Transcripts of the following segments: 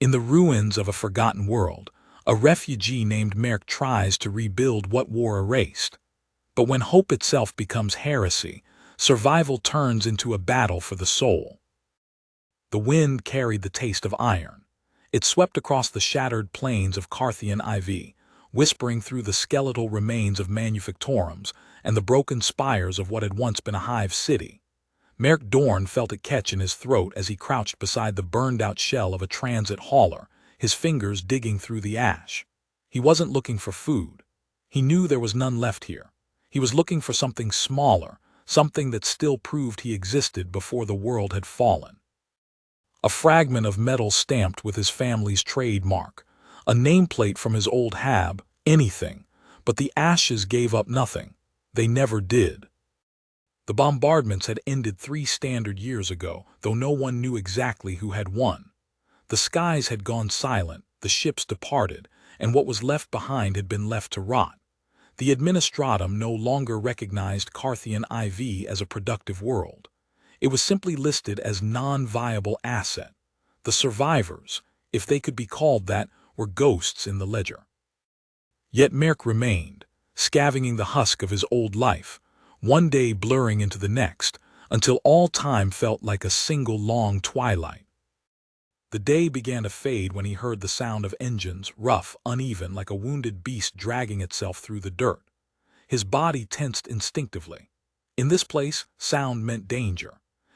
In the ruins of a forgotten world, a refugee named Merc tries to rebuild what war erased. But when hope itself becomes heresy, survival turns into a battle for the soul. The wind carried the taste of iron. It swept across the shattered plains of Carthian IV, whispering through the skeletal remains of manufactorums and the broken spires of what had once been a hive city. Merc Dorn felt it catch in his throat as he crouched beside the burned-out shell of a transit hauler, his fingers digging through the ash. He wasn't looking for food. He knew there was none left here. He was looking for something smaller, something that still proved he existed before the world had fallen. A fragment of metal stamped with his family's trademark, a nameplate from his old hab, anything, but the ashes gave up nothing. They never did. The bombardments had ended 3 standard years ago, though no one knew exactly who had won. The skies had gone silent, the ships departed, and what was left behind had been left to rot. The Administratum no longer recognized Carthian IV as a productive world. It was simply listed as non-viable asset. The survivors, if they could be called that, were ghosts in the ledger. Yet Merc remained, scavenging the husk of his old life, one day blurring into the next, until all time felt like a single long twilight. The day began to fade when he heard the sound of engines, rough, uneven, like a wounded beast dragging itself through the dirt. His body tensed instinctively. In this place, sound meant danger.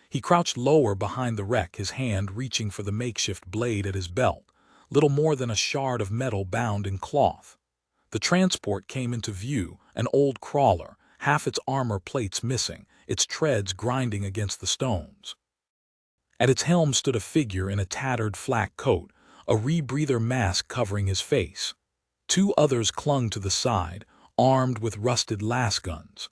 He crouched lower behind the wreck, his hand reaching for the makeshift blade at his belt, little more than a shard of metal bound in cloth. The transport came into view, an old crawler, half its armor plates missing, its treads grinding against the stones. At its helm stood a figure in a tattered flak coat, a rebreather mask covering his face. 2 others clung to the side, armed with rusted lasguns.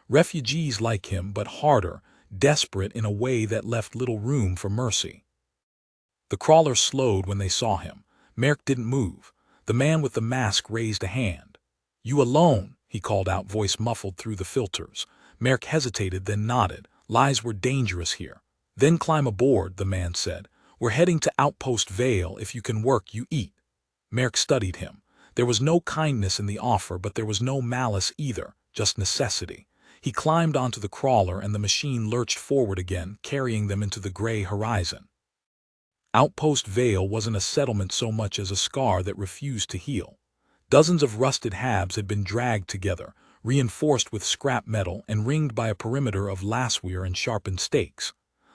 Refugees like him, but harder, desperate in a way that left little room for mercy. The crawler slowed when they saw him. Merc didn't move. The man with the mask raised a hand. "You alone?" he called out, voice muffled through the filters. Merc hesitated, then nodded. "Lies were dangerous here." "Then climb aboard," the man said. "We're heading to Outpost Vale. If you can work, you eat." Merc studied him. There was no kindness in the offer, but there was no malice either, just necessity. He climbed onto the crawler and the machine lurched forward again, carrying them into the gray horizon. Outpost Vale wasn't a settlement so much as a scar that refused to heal. Dozens of rusted habs had been dragged together, reinforced with scrap metal and ringed by a perimeter of lasware and sharpened stakes.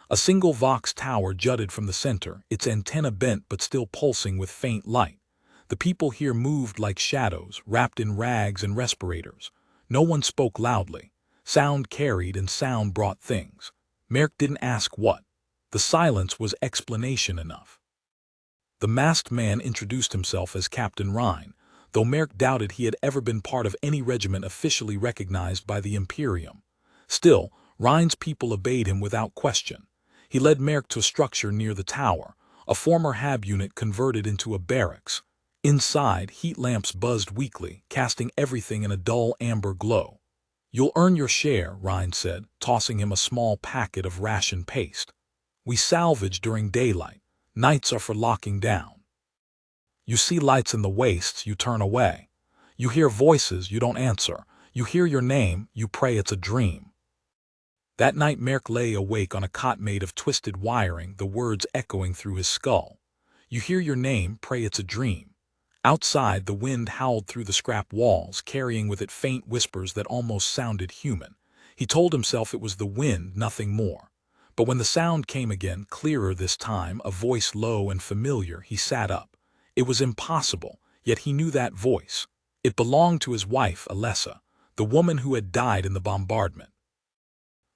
A single Vox tower jutted from the center, its antenna bent but still pulsing with faint light. The people here moved like shadows, wrapped in rags and respirators. No one spoke loudly. Sound carried and sound brought things. Merc didn't ask what. The silence was explanation enough. The masked man introduced himself as Captain Rhine, though Merc doubted he had ever been part of any regiment officially recognized by the Imperium. Still, Rhine's people obeyed him without question. He led Merc to a structure near the tower, a former hab unit converted into a barracks. Inside, heat lamps buzzed weakly, casting everything in a dull amber glow. "You'll earn your share," Rhine said, tossing him a small packet of ration paste. "We salvage during daylight. Nights are for locking down. You see lights in the wastes, you turn away. You hear voices, you don't answer. You hear your name, you pray it's a dream." That night Merc lay awake on a cot made of twisted wiring, the words echoing through his skull. "You hear your name, pray it's a dream." Outside, the wind howled through the scrap walls, carrying with it faint whispers that almost sounded human. He told himself it was the wind, nothing more. But when the sound came again, clearer this time, a voice low and familiar, he sat up. It was impossible, yet he knew that voice. It belonged to his wife, Alessa, the woman who had died in the bombardment.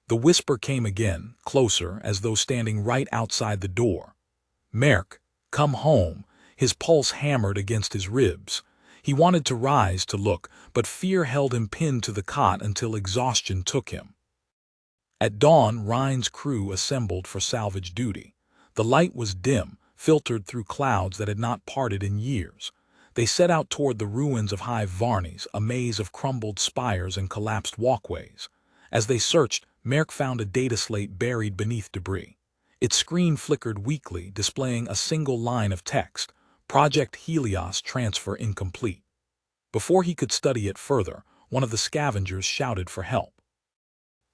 The whisper came again, closer, as though standing right outside the door. "Merc, come home." His pulse hammered against his ribs. He wanted to rise to look, but fear held him pinned to the cot until exhaustion took him. At dawn, Rhine's crew assembled for salvage duty. The light was dim, filtered through clouds that had not parted in years. They set out toward the ruins of Hive Varnes, a maze of crumbled spires and collapsed walkways. As they searched, Merc found a data slate buried beneath debris. Its screen flickered weakly, displaying a single line of text: Project Helios transfer incomplete. Before he could study it further, one of the scavengers shouted for help.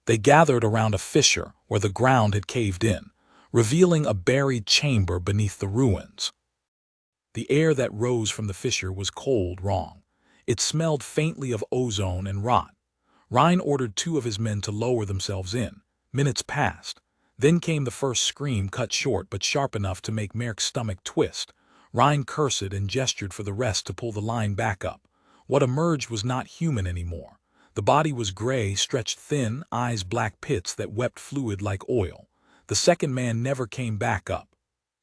They gathered around a fissure where the ground had caved in, revealing a buried chamber beneath the ruins. The air that rose from the fissure was cold wrong. It smelled faintly of ozone and rot. Rhine ordered 2 of his men to lower themselves in. Minutes passed. Then came the first scream, cut short but sharp enough to make Merck's stomach twist. Rhine cursed and gestured for the rest to pull the line back up. What emerged was not human anymore. The body was gray, stretched thin, eyes black pits that wept fluid like oil. The second man never came back up.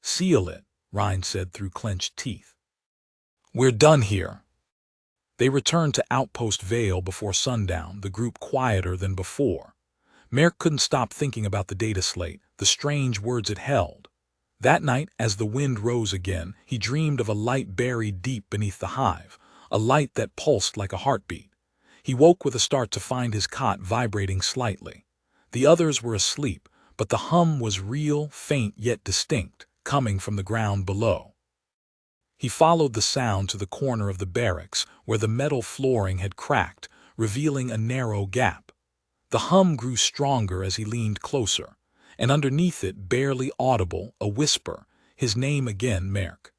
"Seal it," Rhine said through clenched teeth. "We're done here." They returned to Outpost Vale before sundown, the group quieter than before. Merck couldn't stop thinking about the data slate, the strange words it held. That night, as the wind rose again, he dreamed of a light buried deep beneath the hive, a light that pulsed like a heartbeat. He woke with a start to find his cot vibrating slightly. The others were asleep, but the hum was real, faint yet distinct, coming from the ground below. He followed the sound to the corner of the barracks, where the metal flooring had cracked, revealing a narrow gap. The hum grew stronger as he leaned closer, and underneath it, barely audible, a whisper, his name again, Merck.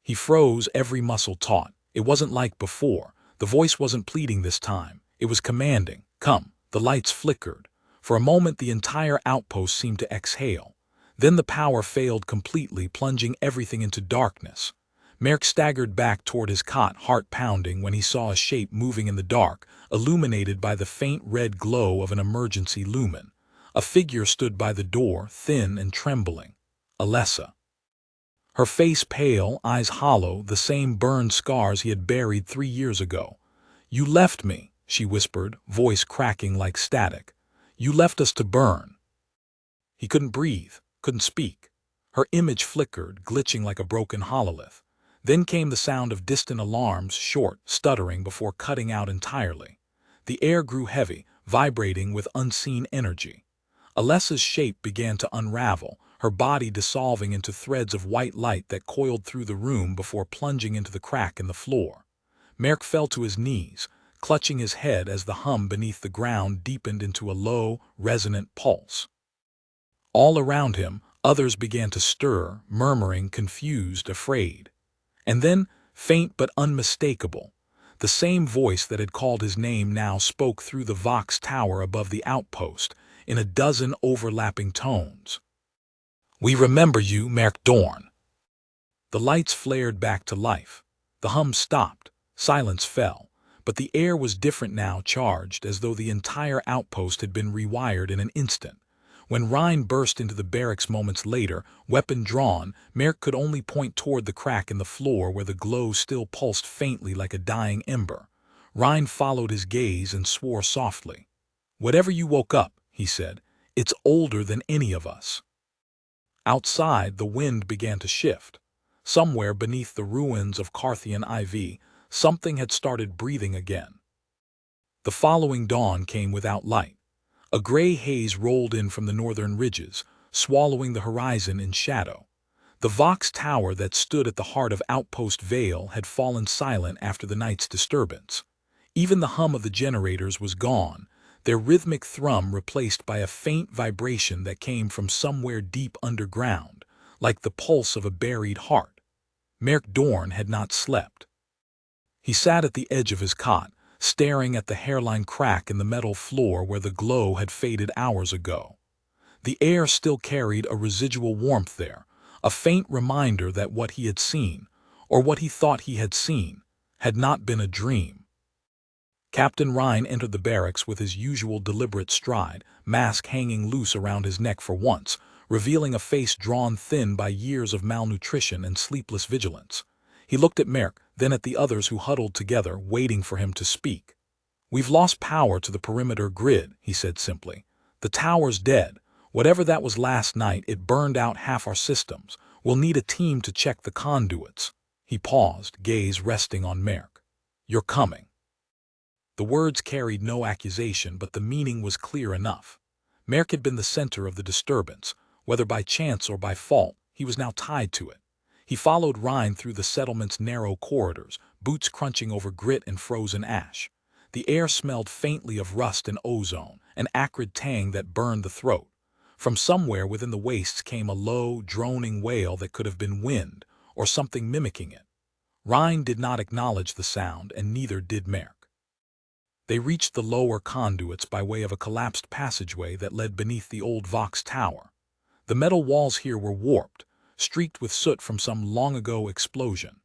He froze, every muscle taut. It wasn't like before. The voice wasn't pleading this time. It was commanding. "Come." The lights flickered. For a moment, the entire outpost seemed to exhale. Then the power failed completely, plunging everything into darkness. Merck staggered back toward his cot, heart pounding, when he saw a shape moving in the dark, illuminated by the faint red glow of an emergency lumen. A figure stood by the door, thin and trembling. Alessa. Her face pale, eyes hollow, the same burned scars he had buried 3 years ago. "You left me," she whispered, voice cracking like static. "You left us to burn." He couldn't breathe, couldn't speak. Her image flickered, glitching like a broken hololith. Then came the sound of distant alarms, short, stuttering before cutting out entirely. The air grew heavy, vibrating with unseen energy. Alessa's shape began to unravel, her body dissolving into threads of white light that coiled through the room before plunging into the crack in the floor. Merck fell to his knees, clutching his head as the hum beneath the ground deepened into a low, resonant pulse. All around him, others began to stir, murmuring, confused, afraid. And then, faint but unmistakable, the same voice that had called his name now spoke through the Vox tower above the outpost, in a dozen overlapping tones. "We remember you, Merck Dorn." The lights flared back to life. The hum stopped. Silence fell. But the air was different now, charged, as though the entire outpost had been rewired in an instant. When Rhine burst into the barracks moments later, weapon drawn, Merck could only point toward the crack in the floor where the glow still pulsed faintly like a dying ember. Rhine followed his gaze and swore softly. "Whatever you woke up," he said, "it's older than any of us." Outside, the wind began to shift. Somewhere beneath the ruins of Carthian IV, something had started breathing again. The following dawn came without light. A gray haze rolled in from the northern ridges, swallowing the horizon in shadow. The Vox tower that stood at the heart of Outpost Vale had fallen silent after the night's disturbance. Even the hum of the generators was gone, their rhythmic thrum replaced by a faint vibration that came from somewhere deep underground, like the pulse of a buried heart. Merck Dorn had not slept. He sat at the edge of his cot, staring at the hairline crack in the metal floor where the glow had faded hours ago. The air still carried a residual warmth there, a faint reminder that what he had seen, or what he thought he had seen, had not been a dream. Captain Rhine entered the barracks with his usual deliberate stride, mask hanging loose around his neck for once, revealing a face drawn thin by years of malnutrition and sleepless vigilance. He looked at Merck, then at the others who huddled together, waiting for him to speak. "We've lost power to the perimeter grid," he said simply. "The tower's dead. Whatever that was last night, it burned out half our systems. We'll need a team to check the conduits." He paused, gaze resting on Merck. "You're coming." The words carried no accusation, but the meaning was clear enough. Merck had been the center of the disturbance. Whether by chance or by fault, he was now tied to it. He followed Rhine through the settlement's narrow corridors, boots crunching over grit and frozen ash. The air smelled faintly of rust and ozone, an acrid tang that burned the throat. From somewhere within the wastes came a low, droning wail that could have been wind, or something mimicking it. Rhine did not acknowledge the sound, and neither did Merk. They reached the lower conduits by way of a collapsed passageway that led beneath the old Vox Tower. The metal walls here were warped, streaked with soot from some long-ago explosion.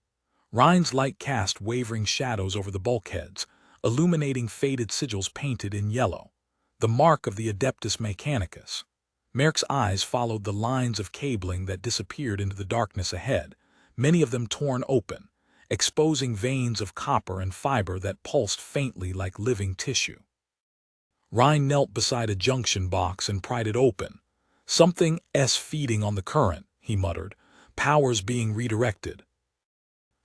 Rhine's light cast wavering shadows over the bulkheads, illuminating faded sigils painted in yellow, the mark of the Adeptus Mechanicus. Merk's eyes followed the lines of cabling that disappeared into the darkness ahead, many of them torn open, exposing veins of copper and fiber that pulsed faintly like living tissue. Rhine knelt beside a junction box and pried it open. "Something S feeding on the current," he muttered, "powers being redirected."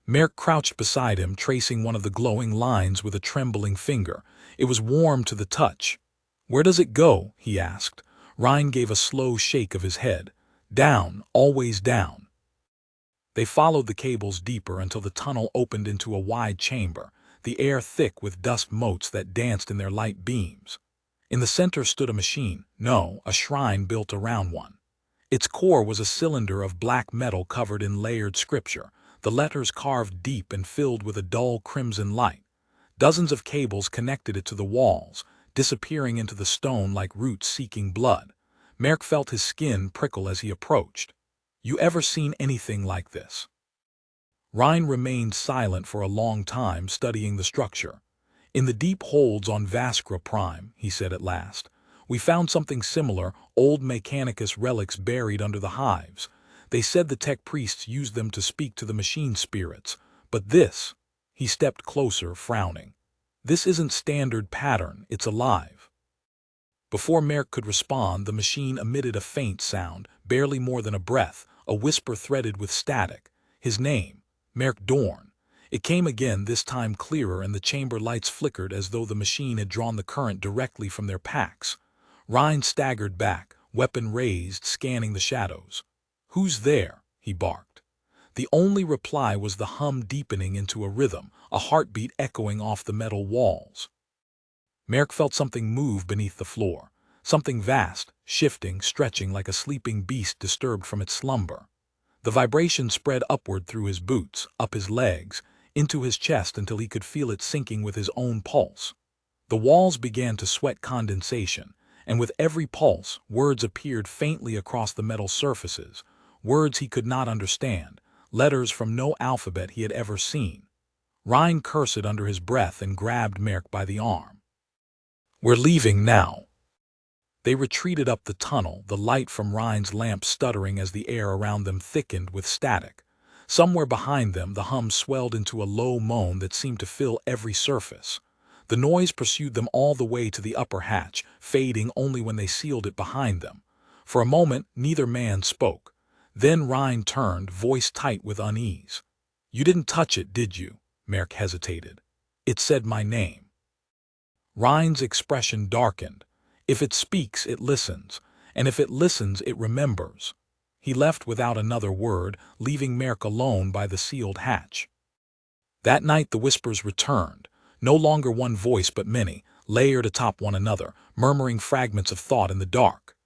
Merk crouched beside him, tracing one of the glowing lines with a trembling finger. It was warm to the touch. "Where does it go?" he asked. Rhine gave a slow shake of his head. "Down, always down." They followed the cables deeper until the tunnel opened into a wide chamber, the air thick with dust motes that danced in their light beams. In the center stood a machine, no, a shrine built around one. Its core was a cylinder of black metal covered in layered scripture, the letters carved deep and filled with a dull crimson light. Dozens of cables connected it to the walls, disappearing into the stone like roots seeking blood. Merk felt his skin prickle as he approached. "You ever seen anything like this?" Rhine remained silent for a long time, studying the structure. "In the deep holds on Vaskra Prime," he said at last, "we found something similar, old Mechanicus relics buried under the hives. They said the tech priests used them to speak to the machine spirits. But this—" he stepped closer, frowning. "This isn't standard pattern, it's alive." Before Merk could respond, the machine emitted a faint sound, barely more than a breath, a whisper threaded with static. His name, Merk Dorn. It came again, this time clearer, and the chamber lights flickered as though the machine had drawn the current directly from their packs. Rhine staggered back, weapon raised, scanning the shadows. "Who's there?" he barked. The only reply was the hum deepening into a rhythm, a heartbeat echoing off the metal walls. Merk felt something move beneath the floor, something vast, shifting, stretching like a sleeping beast disturbed from its slumber. The vibration spread upward through his boots, up his legs, into his chest until he could feel it sinking with his own pulse. The walls began to sweat condensation, and with every pulse, words appeared faintly across the metal surfaces, words he could not understand, letters from no alphabet he had ever seen. Rhine cursed under his breath and grabbed Merk by the arm. "We're leaving now." They retreated up the tunnel, the light from Rhine's lamp stuttering as the air around them thickened with static. Somewhere behind them, the hum swelled into a low moan that seemed to fill every surface. The noise pursued them all the way to the upper hatch, fading only when they sealed it behind them. For a moment, neither man spoke. Then Rhine turned, voice tight with unease. "You didn't touch it, did you?" Merk hesitated. "It said my name." Rhine's expression darkened. "If it speaks, it listens, and if it listens, it remembers." He left without another word, leaving Merk alone by the sealed hatch. That night the whispers returned, no longer one voice but many, layered atop one another, murmuring fragments of thought in the dark.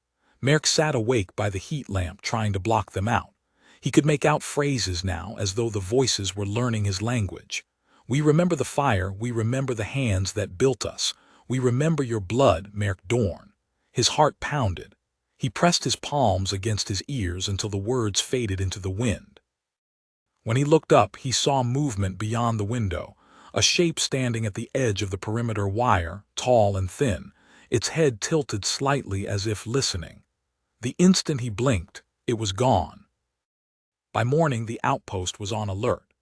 Merk sat awake by the heat lamp, trying to block them out. He could make out phrases now, as though the voices were learning his language. "We remember the fire, we remember the hands that built us. We remember your blood, Merk Dorn." His heart pounded. He pressed his palms against his ears until the words faded into the wind. When he looked up, he saw movement beyond the window, a shape standing at the edge of the perimeter wire, tall and thin, its head tilted slightly as if listening. The instant he blinked, it was gone. By morning, the outpost was on alert.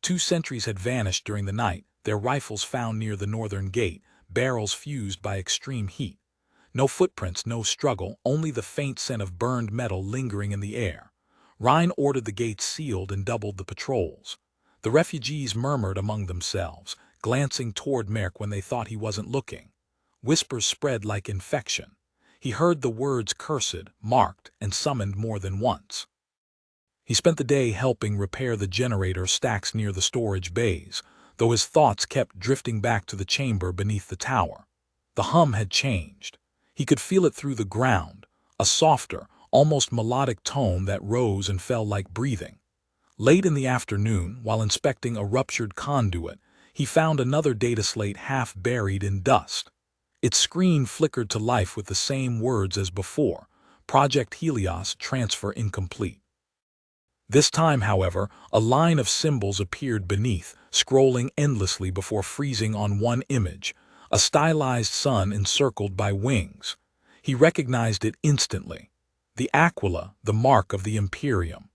2 sentries had vanished during the night, their rifles found near the northern gate, barrels fused by extreme heat. No footprints, no struggle, only the faint scent of burned metal lingering in the air. Rhine ordered the gates sealed and doubled the patrols. The refugees murmured among themselves, glancing toward Merk when they thought he wasn't looking. Whispers spread like infection. He heard the words cursed, marked, and summoned more than once. He spent the day helping repair the generator stacks near the storage bays, though his thoughts kept drifting back to the chamber beneath the tower. The hum had changed. He could feel it through the ground, a softer, almost melodic tone that rose and fell like breathing. Late in the afternoon, while inspecting a ruptured conduit, he found another data slate half buried in dust. Its screen flickered to life with the same words as before: Project Helios transfer incomplete. This time, however, a line of symbols appeared beneath, scrolling endlessly before freezing on one image, a stylized sun encircled by wings. He recognized it instantly. The Aquila, the mark of the Imperium.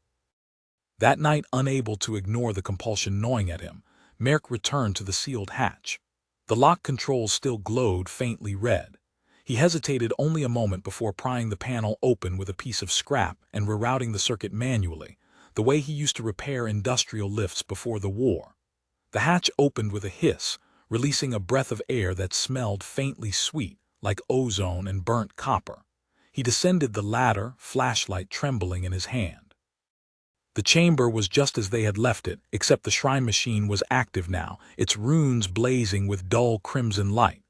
That night, unable to ignore the compulsion gnawing at him, Merc returned to the sealed hatch. The lock controls still glowed faintly red. He hesitated only a moment before prying the panel open with a piece of scrap and rerouting the circuit manually, the way he used to repair industrial lifts before the war. The hatch opened with a hiss, releasing a breath of air that smelled faintly sweet, like ozone and burnt copper. He descended the ladder, flashlight trembling in his hand. The chamber was just as they had left it, except the shrine machine was active now, its runes blazing with dull crimson light.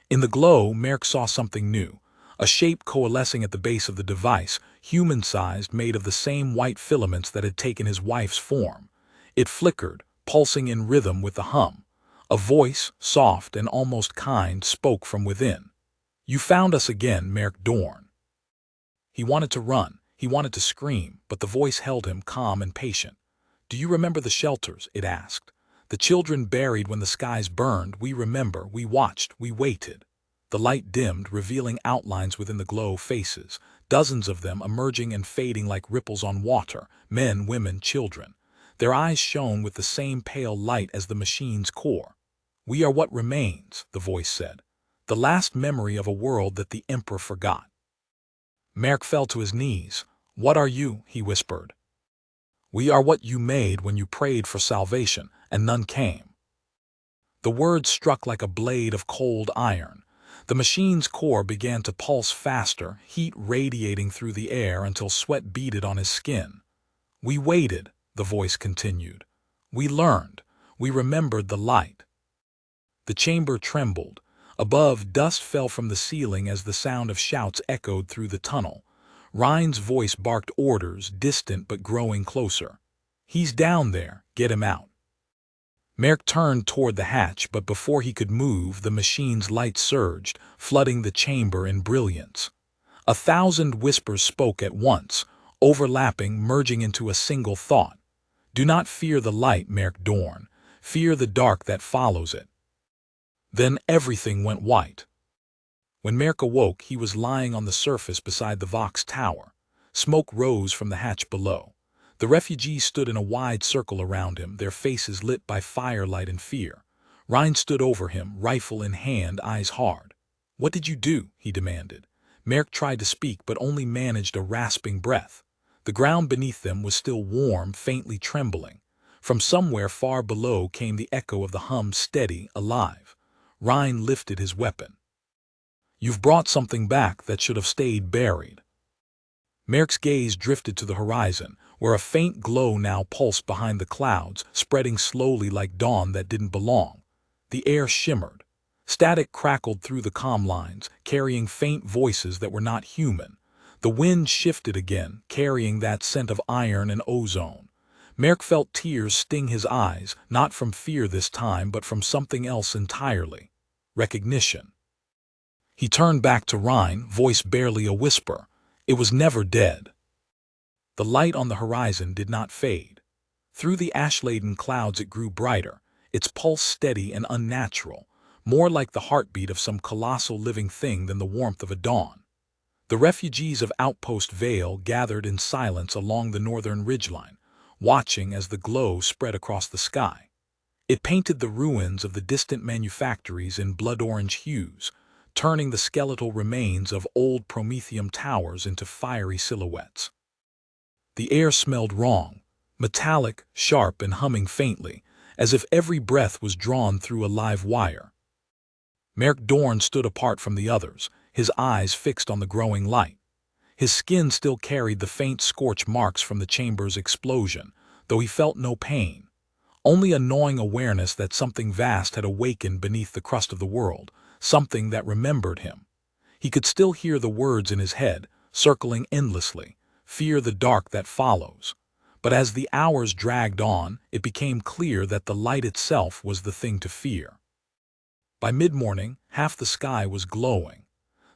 In the glow, Merc saw something new, a shape coalescing at the base of the device, human-sized, made of the same white filaments that had taken his wife's form. It flickered, pulsing in rhythm with the hum. A voice, soft and almost kind, spoke from within. "You found us again, Merc Dorn." He wanted to run, he wanted to scream, but the voice held him calm and patient. "Do you remember the shelters?" it asked. "The children buried when the skies burned, we remember, we watched, we waited." The light dimmed, revealing outlines within the glow faces, dozens of them emerging and fading like ripples on water, men, women, children. Their eyes shone with the same pale light as the machine's core. "We are what remains," the voice said. "The last memory of a world that the Emperor forgot." Merc fell to his knees. "What are you?" he whispered. "We are what you made when you prayed for salvation, and none came." The words struck like a blade of cold iron. The machine's core began to pulse faster, heat radiating through the air until sweat beaded on his skin. "We waited," the voice continued. "We learned. We remembered the light." The chamber trembled. Above, dust fell from the ceiling as the sound of shouts echoed through the tunnel. Rhine's voice barked orders, distant but growing closer. "He's down there. Get him out." Merc turned toward the hatch, but before he could move, the machine's light surged, flooding the chamber in brilliance. 1,000 whispers spoke at once, overlapping, merging into a single thought. "Do not fear the light, Merc Dorn. Fear the dark that follows it." Then everything went white. When Merc awoke, he was lying on the surface beside the Vox Tower. Smoke rose from the hatch below. The refugees stood in a wide circle around him, their faces lit by firelight and fear. Rhine stood over him, rifle in hand, eyes hard. "What did you do?" he demanded. Merc tried to speak, but only managed a rasping breath. The ground beneath them was still warm, faintly trembling. From somewhere far below came the echo of the hum, steady, alive. Rhine lifted his weapon. "You've brought something back that should have stayed buried." Merc's gaze drifted to the horizon, where a faint glow now pulsed behind the clouds, spreading slowly like dawn that didn't belong. The air shimmered. Static crackled through the comm lines, carrying faint voices that were not human. The wind shifted again, carrying that scent of iron and ozone. Merc felt tears sting his eyes, not from fear this time, but from something else entirely. Recognition. He turned back to Rhine, voice barely a whisper. It was never dead. The light on the horizon did not fade. Through the ash-laden clouds it grew brighter, its pulse steady and unnatural, more like the heartbeat of some colossal living thing than the warmth of a dawn. The refugees of Outpost Vale gathered in silence along the northern ridgeline, watching as the glow spread across the sky. It painted the ruins of the distant manufactories in blood-orange hues, turning the skeletal remains of old Prometheum towers into fiery silhouettes. The air smelled wrong, metallic, sharp, and humming faintly, as if every breath was drawn through a live wire. Merc Dorn stood apart from the others, his eyes fixed on the growing light. His skin still carried the faint scorch marks from the chamber's explosion, though he felt no pain. Only a gnawing awareness that something vast had awakened beneath the crust of the world, something that remembered him. He could still hear the words in his head, circling endlessly, "Fear the dark that follows." But as the hours dragged on, it became clear that the light itself was the thing to fear. By mid-morning, half the sky was glowing.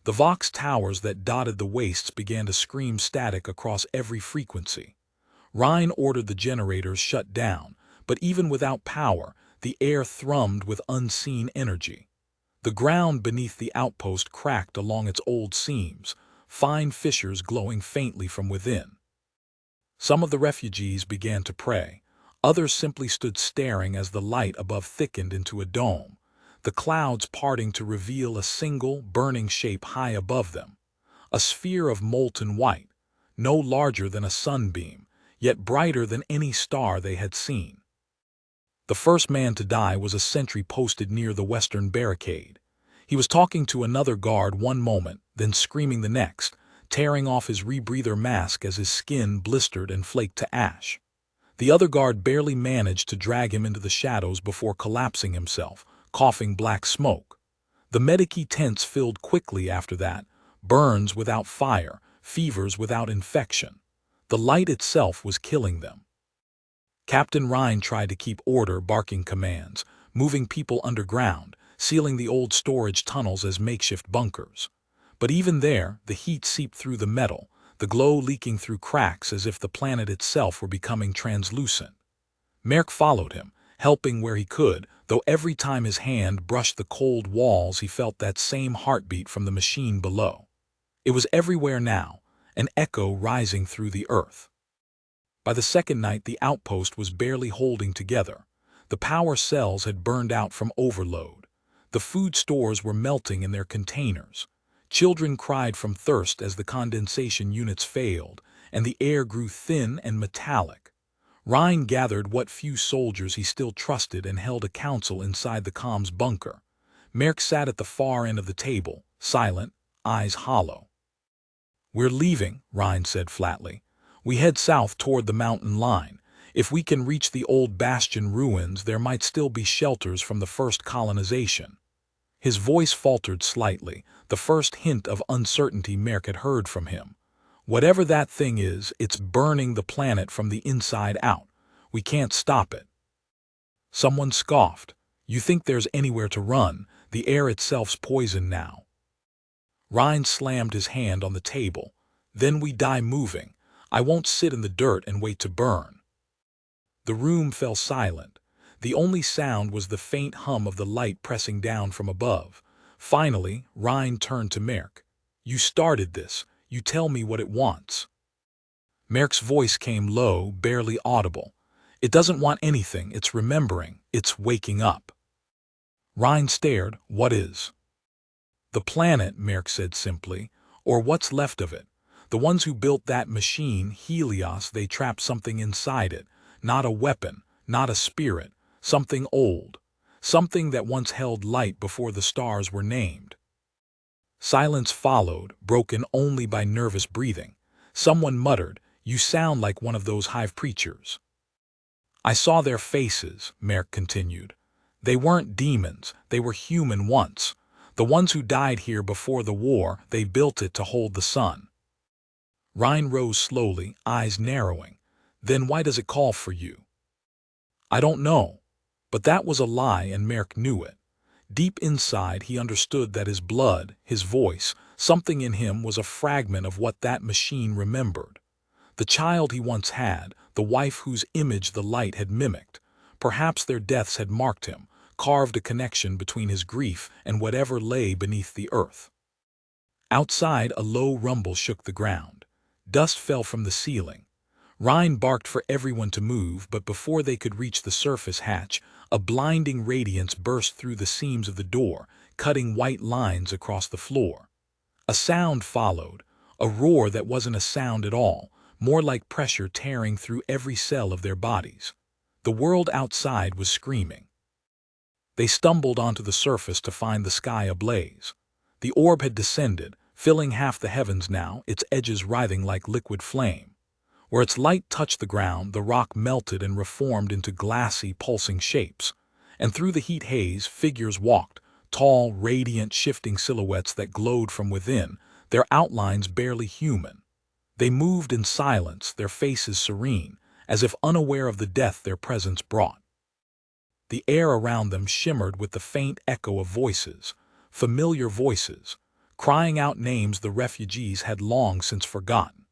The Vox towers that dotted the wastes began to scream static across every frequency. Rhine ordered the generators shut down, but even without power, the air thrummed with unseen energy. The ground beneath the outpost cracked along its old seams, fine fissures glowing faintly from within. Some of the refugees began to pray. Others simply stood staring as the light above thickened into a dome, the clouds parting to reveal a single, burning shape high above them. A sphere of molten white, no larger than a sunbeam, yet brighter than any star they had seen. The first man to die was a sentry posted near the western barricade. He was talking to another guard one moment, then screaming the next, tearing off his rebreather mask as his skin blistered and flaked to ash. The other guard barely managed to drag him into the shadows before collapsing himself, coughing black smoke. The medici tents filled quickly after that, burns without fire, fevers without infection. The light itself was killing them. Captain Rhine tried to keep order, barking commands, moving people underground, sealing the old storage tunnels as makeshift bunkers. But even there, the heat seeped through the metal, the glow leaking through cracks as if the planet itself were becoming translucent. Merc followed him, helping where he could, though every time his hand brushed the cold walls he felt that same heartbeat from the machine below. It was everywhere now, an echo rising through the earth. By the second night the outpost was barely holding together. The power cells had burned out from overload. The food stores were melting in their containers. Children cried from thirst as the condensation units failed, and the air grew thin and metallic. Rhine gathered what few soldiers he still trusted and held a council inside the comms bunker. Merc sat at the far end of the table, silent, eyes hollow. "We're leaving," Rhine said flatly. "We head south toward the mountain line. If we can reach the old bastion ruins, there might still be shelters from the first colonization." His voice faltered slightly, the first hint of uncertainty Merc had heard from him. "Whatever that thing is, it's burning the planet from the inside out. We can't stop it." Someone scoffed. "You think there's anywhere to run? The air itself's poison now." Rhine slammed his hand on the table. "Then we die moving. I won't sit in the dirt and wait to burn." The room fell silent. The only sound was the faint hum of the light pressing down from above. Finally, Rhine turned to Merc. "You started this. You tell me what it wants." Merc's voice came low, barely audible. "It doesn't want anything. It's remembering. It's waking up." Rhine stared. "What is?" "The planet," Merc said simply, "or what's left of it. The ones who built that machine, Helios, they trapped something inside it. Not a weapon, not a spirit, something old. Something that once held light before the stars were named." Silence followed, broken only by nervous breathing. Someone muttered, "You sound like one of those hive preachers." "I saw their faces," Merc continued. "They weren't demons, they were human once. The ones who died here before the war, they built it to hold the sun." Rhine rose slowly, eyes narrowing. "Then why does it call for you?" "I don't know." But that was a lie, and Merc knew it. Deep inside he understood that his blood, his voice, something in him was a fragment of what that machine remembered. The child he once had, the wife whose image the light had mimicked. Perhaps their deaths had marked him, carved a connection between his grief and whatever lay beneath the earth. Outside, a low rumble shook the ground. Dust fell from the ceiling. Rhine barked for everyone to move, but before they could reach the surface hatch, a blinding radiance burst through the seams of the door, cutting white lines across the floor. A sound followed, a roar that wasn't a sound at all, more like pressure tearing through every cell of their bodies. The world outside was screaming. They stumbled onto the surface to find the sky ablaze. The orb had descended, filling half the heavens now, its edges writhing like liquid flame. Where its light touched the ground, the rock melted and reformed into glassy, pulsing shapes. And through the heat haze, figures walked, tall, radiant, shifting silhouettes that glowed from within, their outlines barely human. They moved in silence, their faces serene, as if unaware of the death their presence brought. The air around them shimmered with the faint echo of voices, familiar voices, crying out names the refugees had long since forgotten.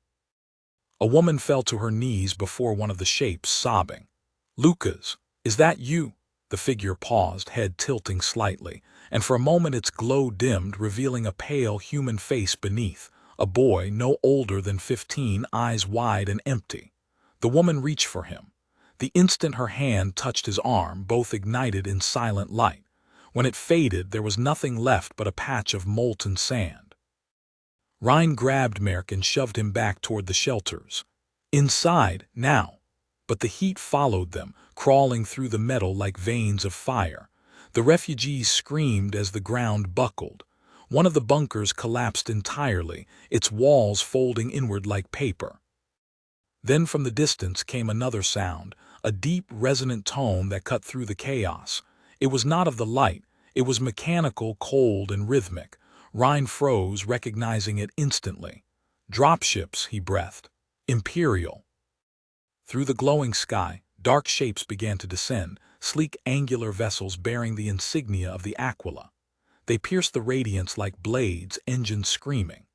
A woman fell to her knees before one of the shapes, sobbing. "Lucas, is that you?" The figure paused, head tilting slightly, and for a moment its glow dimmed, revealing a pale human face beneath, a boy no older than 15, eyes wide and empty. The woman reached for him. The instant her hand touched his arm, both ignited in silent light. When it faded, there was nothing left but a patch of molten sand. Ryan grabbed Merk and shoved him back toward the shelters. Inside, now. But the heat followed them, crawling through the metal like veins of fire. The refugees screamed as the ground buckled. One of the bunkers collapsed entirely, its walls folding inward like paper. Then from the distance came another sound, a deep, resonant tone that cut through the chaos. It was not of the light, it was mechanical, cold, and rhythmic. Ryan froze, recognizing it instantly. "Dropships," he breathed. "Imperial." Through the glowing sky, dark shapes began to descend, sleek angular vessels bearing the insignia of the Aquila. They pierced the radiance like blades, engines screaming.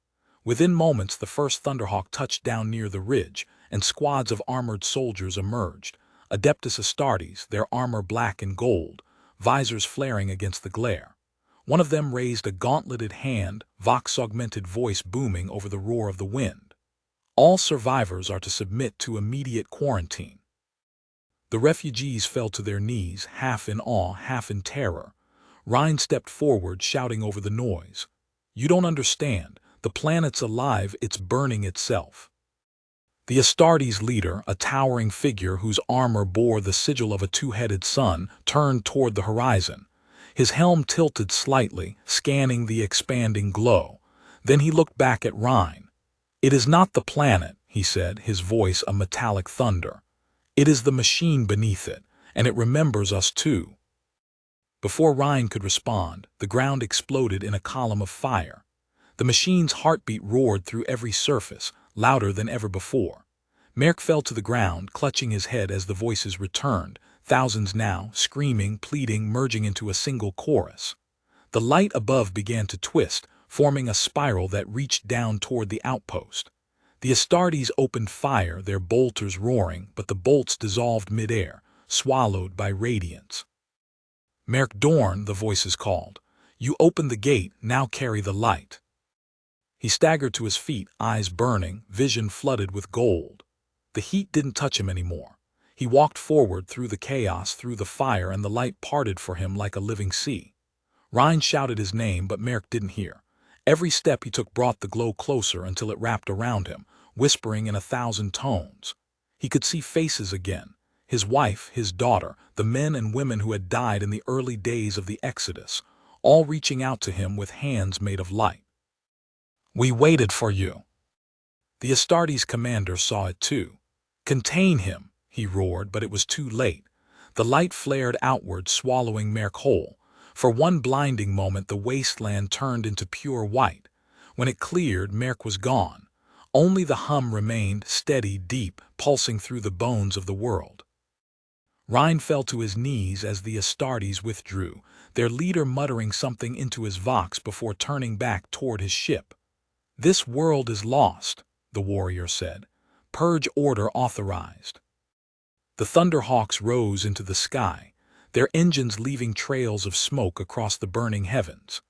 Within moments, the first Thunderhawk touched down near the ridge, and squads of armored soldiers emerged. Adeptus Astartes, their armor black and gold, visors flaring against the glare. One of them raised a gauntleted hand, vox-augmented voice booming over the roar of the wind. "All survivors are to submit to immediate quarantine." The refugees fell to their knees, half in awe, half in terror. Ryan stepped forward, shouting over the noise. "You don't understand. The planet's alive, it's burning itself." The Astartes leader, a towering figure whose armor bore the sigil of a two-headed sun, turned toward the horizon. His helm tilted slightly, scanning the expanding glow. Then he looked back at Ryan. "It is not the planet," he said, his voice a metallic thunder. "It is the machine beneath it, and it remembers us too." Before Ryan could respond, the ground exploded in a column of fire. The machine's heartbeat roared through every surface, louder than ever before. Merk fell to the ground, clutching his head as the voices returned, thousands now, screaming, pleading, merging into a single chorus. The light above began to twist, forming a spiral that reached down toward the outpost. The Astartes opened fire, their bolters roaring, but the bolts dissolved midair, swallowed by radiance. "Merk Dorn," the voices called. "You opened the gate, now carry the light." He staggered to his feet, eyes burning, vision flooded with gold. The heat didn't touch him anymore. He walked forward through the chaos, through the fire, and the light parted for him like a living sea. Ryan shouted his name, but Merk didn't hear. Every step he took brought the glow closer until it wrapped around him, whispering in 1,000 tones. He could see faces again. His wife, his daughter, the men and women who had died in the early days of the Exodus, all reaching out to him with hands made of light. "We waited for you." The Astartes commander saw it too. "Contain him," he roared, but it was too late. The light flared outward, swallowing Merk whole. For one blinding moment, the wasteland turned into pure white. When it cleared, Merk was gone. Only the hum remained, steady, deep, pulsing through the bones of the world. Ryan fell to his knees as the Astartes withdrew, their leader muttering something into his vox before turning back toward his ship. "This world is lost," the warrior said. "Purge order authorized." The Thunderhawks rose into the sky, their engines leaving trails of smoke across the burning heavens.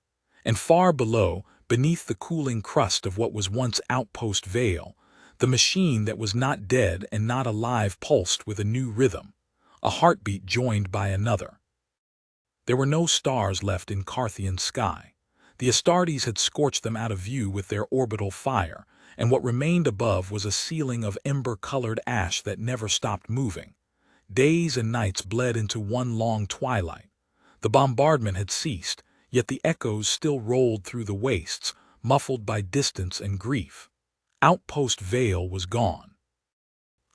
And far below, beneath the cooling crust of what was once Outpost Vale, the machine that was not dead and not alive pulsed with a new rhythm, a heartbeat joined by another. There were no stars left in Carthian sky. The Astartes had scorched them out of view with their orbital fire, and what remained above was a ceiling of ember-colored ash that never stopped moving. Days and nights bled into one long twilight. The bombardment had ceased, yet the echoes still rolled through the wastes, muffled by distance and grief. Outpost Vale was gone.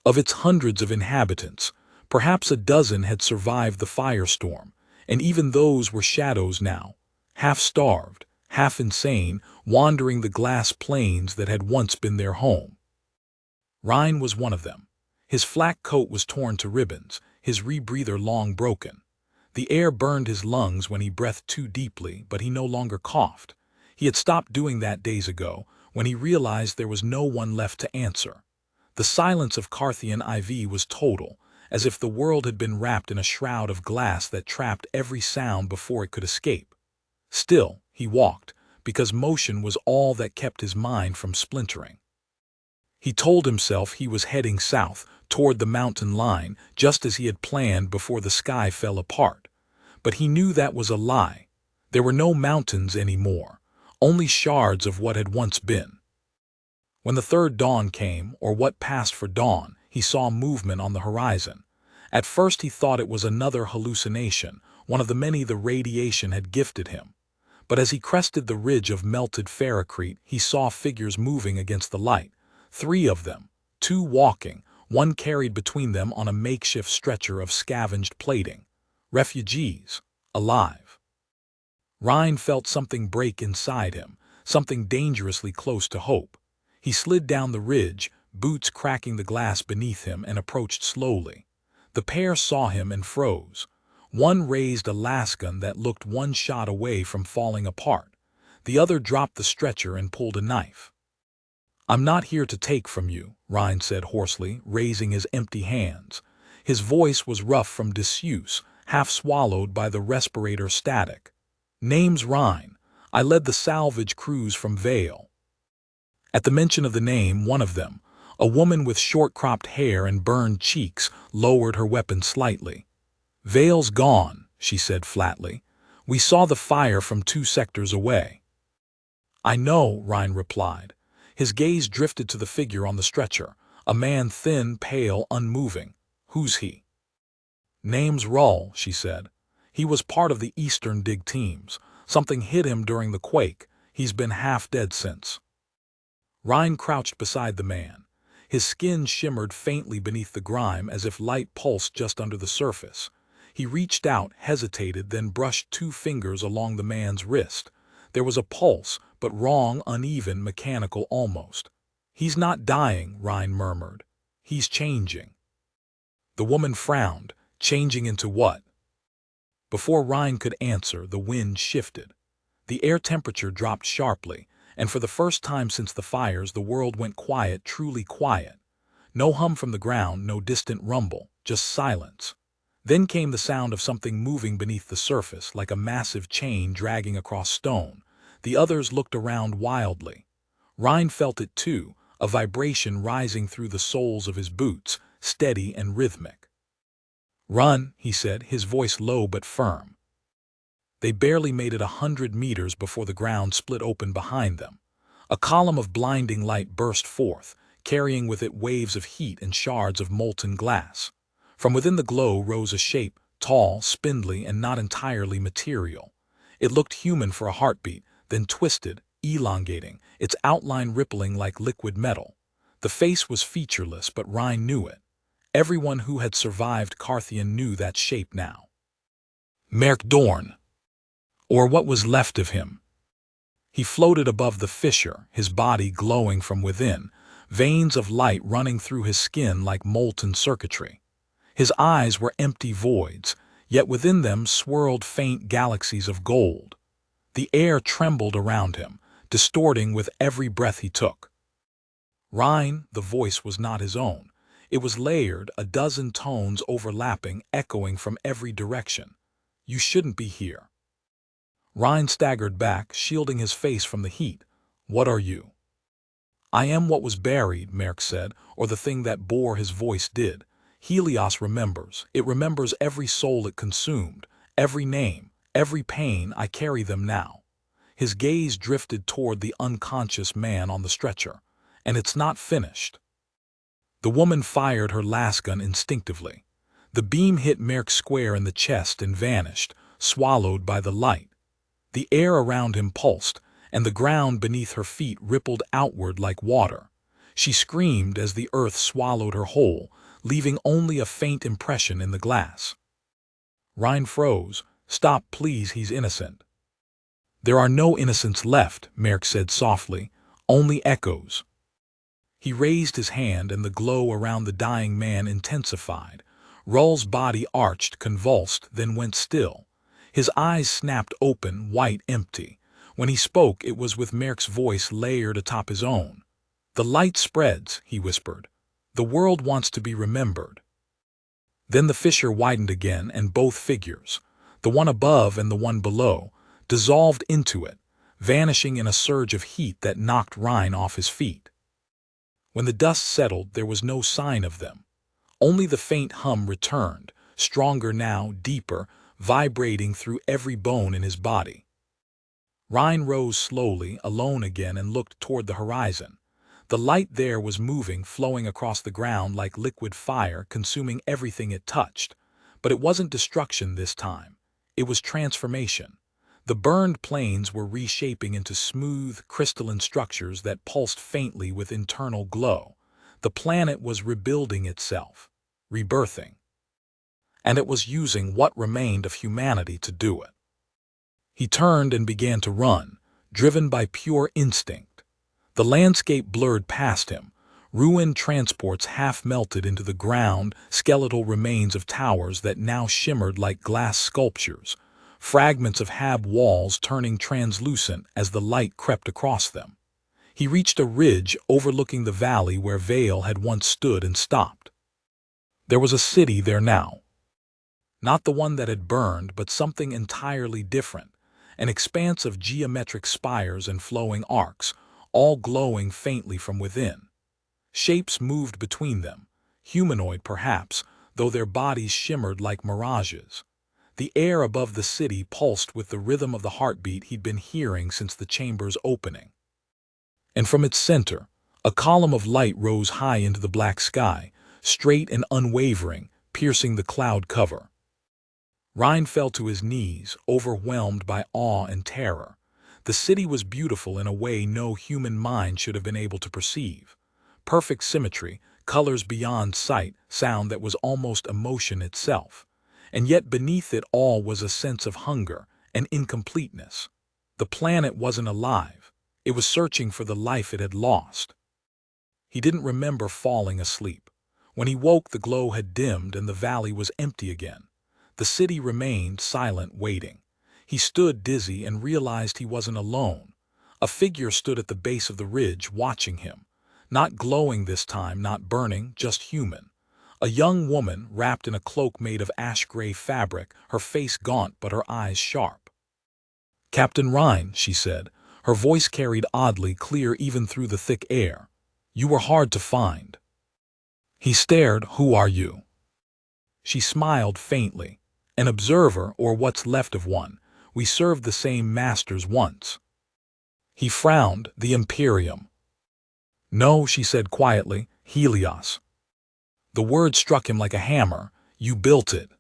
Of its hundreds of inhabitants, perhaps a dozen had survived the firestorm, and even those were shadows now, half-starved, half-insane, wandering the glass plains that had once been their home. Rhine was one of them. His flak coat was torn to ribbons, his rebreather long broken. The air burned his lungs when he breathed too deeply, but he no longer coughed. He had stopped doing that days ago, when he realized there was no one left to answer. The silence of Carthian IV was total, as if the world had been wrapped in a shroud of glass that trapped every sound before it could escape. Still, he walked, because motion was all that kept his mind from splintering. He told himself he was heading south, toward the mountain line, just as he had planned before the sky fell apart. But he knew that was a lie. There were no mountains anymore, only shards of what had once been. When the third dawn came, or what passed for dawn, he saw movement on the horizon. At first he thought it was another hallucination, one of the many the radiation had gifted him. But as he crested the ridge of melted ferrocrete, he saw figures moving against the light. 3 of them, 2 walking, 1 carried between them on a makeshift stretcher of scavenged plating. Refugees, alive. Rhine felt something break inside him, something dangerously close to hope. He slid down the ridge, boots cracking the glass beneath him, and approached slowly. The pair saw him and froze. One raised a lasgun that looked 1 shot away from falling apart. The other dropped the stretcher and pulled a knife. "I'm not here to take from you," Rhine said hoarsely, raising his empty hands. His voice was rough from disuse, half swallowed by the respirator static. "Name's Rhine. I led the salvage crews from Vale." At the mention of the name, one of them, a woman with short-cropped hair and burned cheeks, lowered her weapon slightly. "Vale's gone," she said flatly. "We saw the fire from 2 sectors away." "I know," Rhine replied. His gaze drifted to the figure on the stretcher, a man thin, pale, unmoving. "Who's he?" "Name's Rull," she said. "He was part of the Eastern dig teams. Something hit him during the quake. He's been half dead since." Rhine crouched beside the man. His skin shimmered faintly beneath the grime as if light pulsed just under the surface. He reached out, hesitated, then brushed 2 fingers along the man's wrist. There was a pulse, but wrong, uneven, mechanical almost. "He's not dying," Rhine murmured. "He's changing." The woman frowned. Changing into what? Before Rhine could answer, the wind shifted. The air temperature dropped sharply, and for the first time since the fires, the world went quiet, truly quiet. No hum from the ground, no distant rumble, just silence. Then came the sound of something moving beneath the surface, like a massive chain dragging across stone. The others looked around wildly. Rhine felt it too, a vibration rising through the soles of his boots, steady and rhythmic. "Run," he said, his voice low but firm. They barely made it 100 meters before the ground split open behind them. A column of blinding light burst forth, carrying with it waves of heat and shards of molten glass. From within the glow rose a shape, tall, spindly, and not entirely material. It looked human for a heartbeat, then twisted, elongating, its outline rippling like liquid metal. The face was featureless, but Rhine knew it. Everyone who had survived Carthian knew that shape now. Merc Dorn. Or what was left of him. He floated above the fissure, his body glowing from within, veins of light running through his skin like molten circuitry. His eyes were empty voids, yet within them swirled faint galaxies of gold. The air trembled around him, distorting with every breath he took. Rhine, the voice was not his own. It was layered, a dozen tones overlapping, echoing from every direction. "You shouldn't be here." Rhine staggered back, shielding his face from the heat. "What are you?" "I am what was buried," Merc said, or the thing that bore his voice did. "Helios remembers. It remembers every soul it consumed, every name, every pain. I carry them now." His gaze drifted toward the unconscious man on the stretcher. "And it's not finished." The woman fired her lasgun instinctively. The beam hit Merc square in the chest and vanished, swallowed by the light. The air around him pulsed, and the ground beneath her feet rippled outward like water. She screamed as the earth swallowed her whole, leaving only a faint impression in the glass. Rhine froze. "Stop, please, he's innocent." "There are no innocents left," Merc said softly, "only echoes." He raised his hand and the glow around the dying man intensified. Rull's body arched, convulsed, then went still. His eyes snapped open, white, empty. When he spoke, it was with Merc's voice layered atop his own. "The light spreads," he whispered. "The world wants to be remembered." Then the fissure widened again, and both figures, the one above and the one below, dissolved into it, vanishing in a surge of heat that knocked Rhine off his feet. When the dust settled, there was no sign of them. Only the faint hum returned, stronger now, deeper, vibrating through every bone in his body. Rhine rose slowly, alone again, and looked toward the horizon. The light there was moving, flowing across the ground like liquid fire, consuming everything it touched. But it wasn't destruction this time. It was transformation. The burned plains were reshaping into smooth, crystalline structures that pulsed faintly with internal glow. The planet was rebuilding itself, rebirthing. And it was using what remained of humanity to do it. He turned and began to run, driven by pure instinct. The landscape blurred past him. Ruined transports half melted into the ground, skeletal remains of towers that now shimmered like glass sculptures, fragments of hab walls turning translucent as the light crept across them. He reached a ridge overlooking the valley where Vale had once stood and stopped. There was a city there now. Not the one that had burned, but something entirely different, an expanse of geometric spires and flowing arcs, all glowing faintly from within. Shapes moved between them, humanoid perhaps, though their bodies shimmered like mirages. The air above the city pulsed with the rhythm of the heartbeat he'd been hearing since the chamber's opening. And from its center, a column of light rose high into the black sky, straight and unwavering, piercing the cloud cover. Rhine fell to his knees, overwhelmed by awe and terror. The city was beautiful in a way no human mind should have been able to perceive. Perfect symmetry, colors beyond sight, sound that was almost emotion itself. And yet beneath it all was a sense of hunger and incompleteness. The planet wasn't alive. It was searching for the life it had lost. He didn't remember falling asleep. When he woke, the glow had dimmed and the valley was empty again. The city remained silent, waiting. He stood dizzy and realized he wasn't alone. A figure stood at the base of the ridge, watching him. Not glowing this time, not burning, just human. A young woman, wrapped in a cloak made of ash-gray fabric, her face gaunt but her eyes sharp. "Captain Rhine," she said, her voice carried oddly clear even through the thick air. "You were hard to find." He stared. "Who are you?" She smiled faintly. "An observer, or what's left of one. We served the same masters once." He frowned. "The Imperium." "No," she said quietly, "Helios." The word struck him like a hammer. "You built it."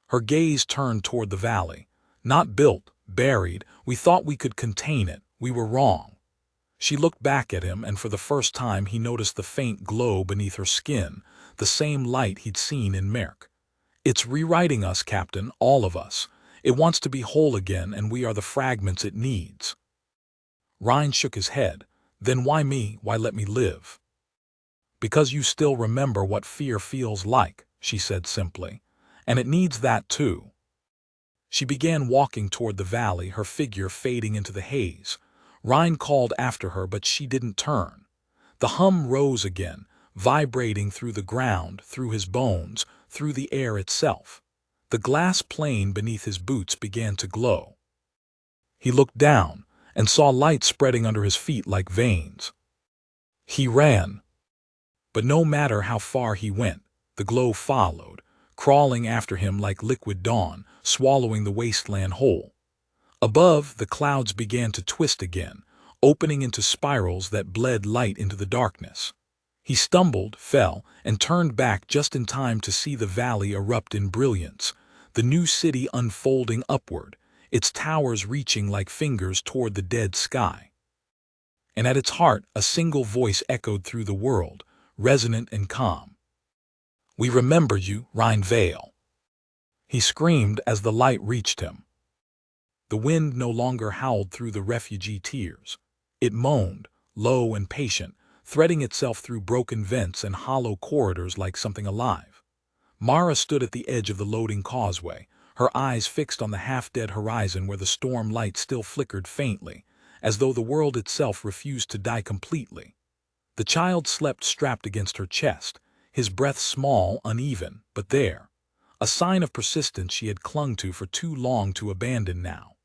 Her gaze turned toward the valley. "Not built, buried. We thought we could contain it. We were wrong." She looked back at him, and for the first time he noticed the faint glow beneath her skin, the same light he'd seen in Merc. "It's rewriting us, Captain, all of us. It wants to be whole again, and we are the fragments it needs." Rhine shook his head. "Then why me? Why let me live?" "Because you still remember what fear feels like," she said simply. "And it needs that too." She began walking toward the valley, her figure fading into the haze. Rhine called after her, but she didn't turn. The hum rose again, vibrating through the ground, through his bones, through the air itself. The glass plane beneath his boots began to glow. He looked down and saw light spreading under his feet like veins. He ran. But no matter how far he went, the glow followed, crawling after him like liquid dawn, swallowing the wasteland whole. Above, the clouds began to twist again, opening into spirals that bled light into the darkness. He stumbled, fell, and turned back just in time to see the valley erupt in brilliance, the new city unfolding upward, its towers reaching like fingers toward the dead sky. And at its heart, a single voice echoed through the world, resonant and calm. "We remember you, Rhine Vale." He screamed as the light reached him. The wind no longer howled through the refugee tears. It moaned, low and patient, threading itself through broken vents and hollow corridors like something alive. Mara stood at the edge of the loading causeway, her eyes fixed on the half-dead horizon where the storm light still flickered faintly, as though the world itself refused to die completely. The child slept strapped against her chest, his breath small, uneven, but there, a sign of persistence she had clung to for too long to abandon now.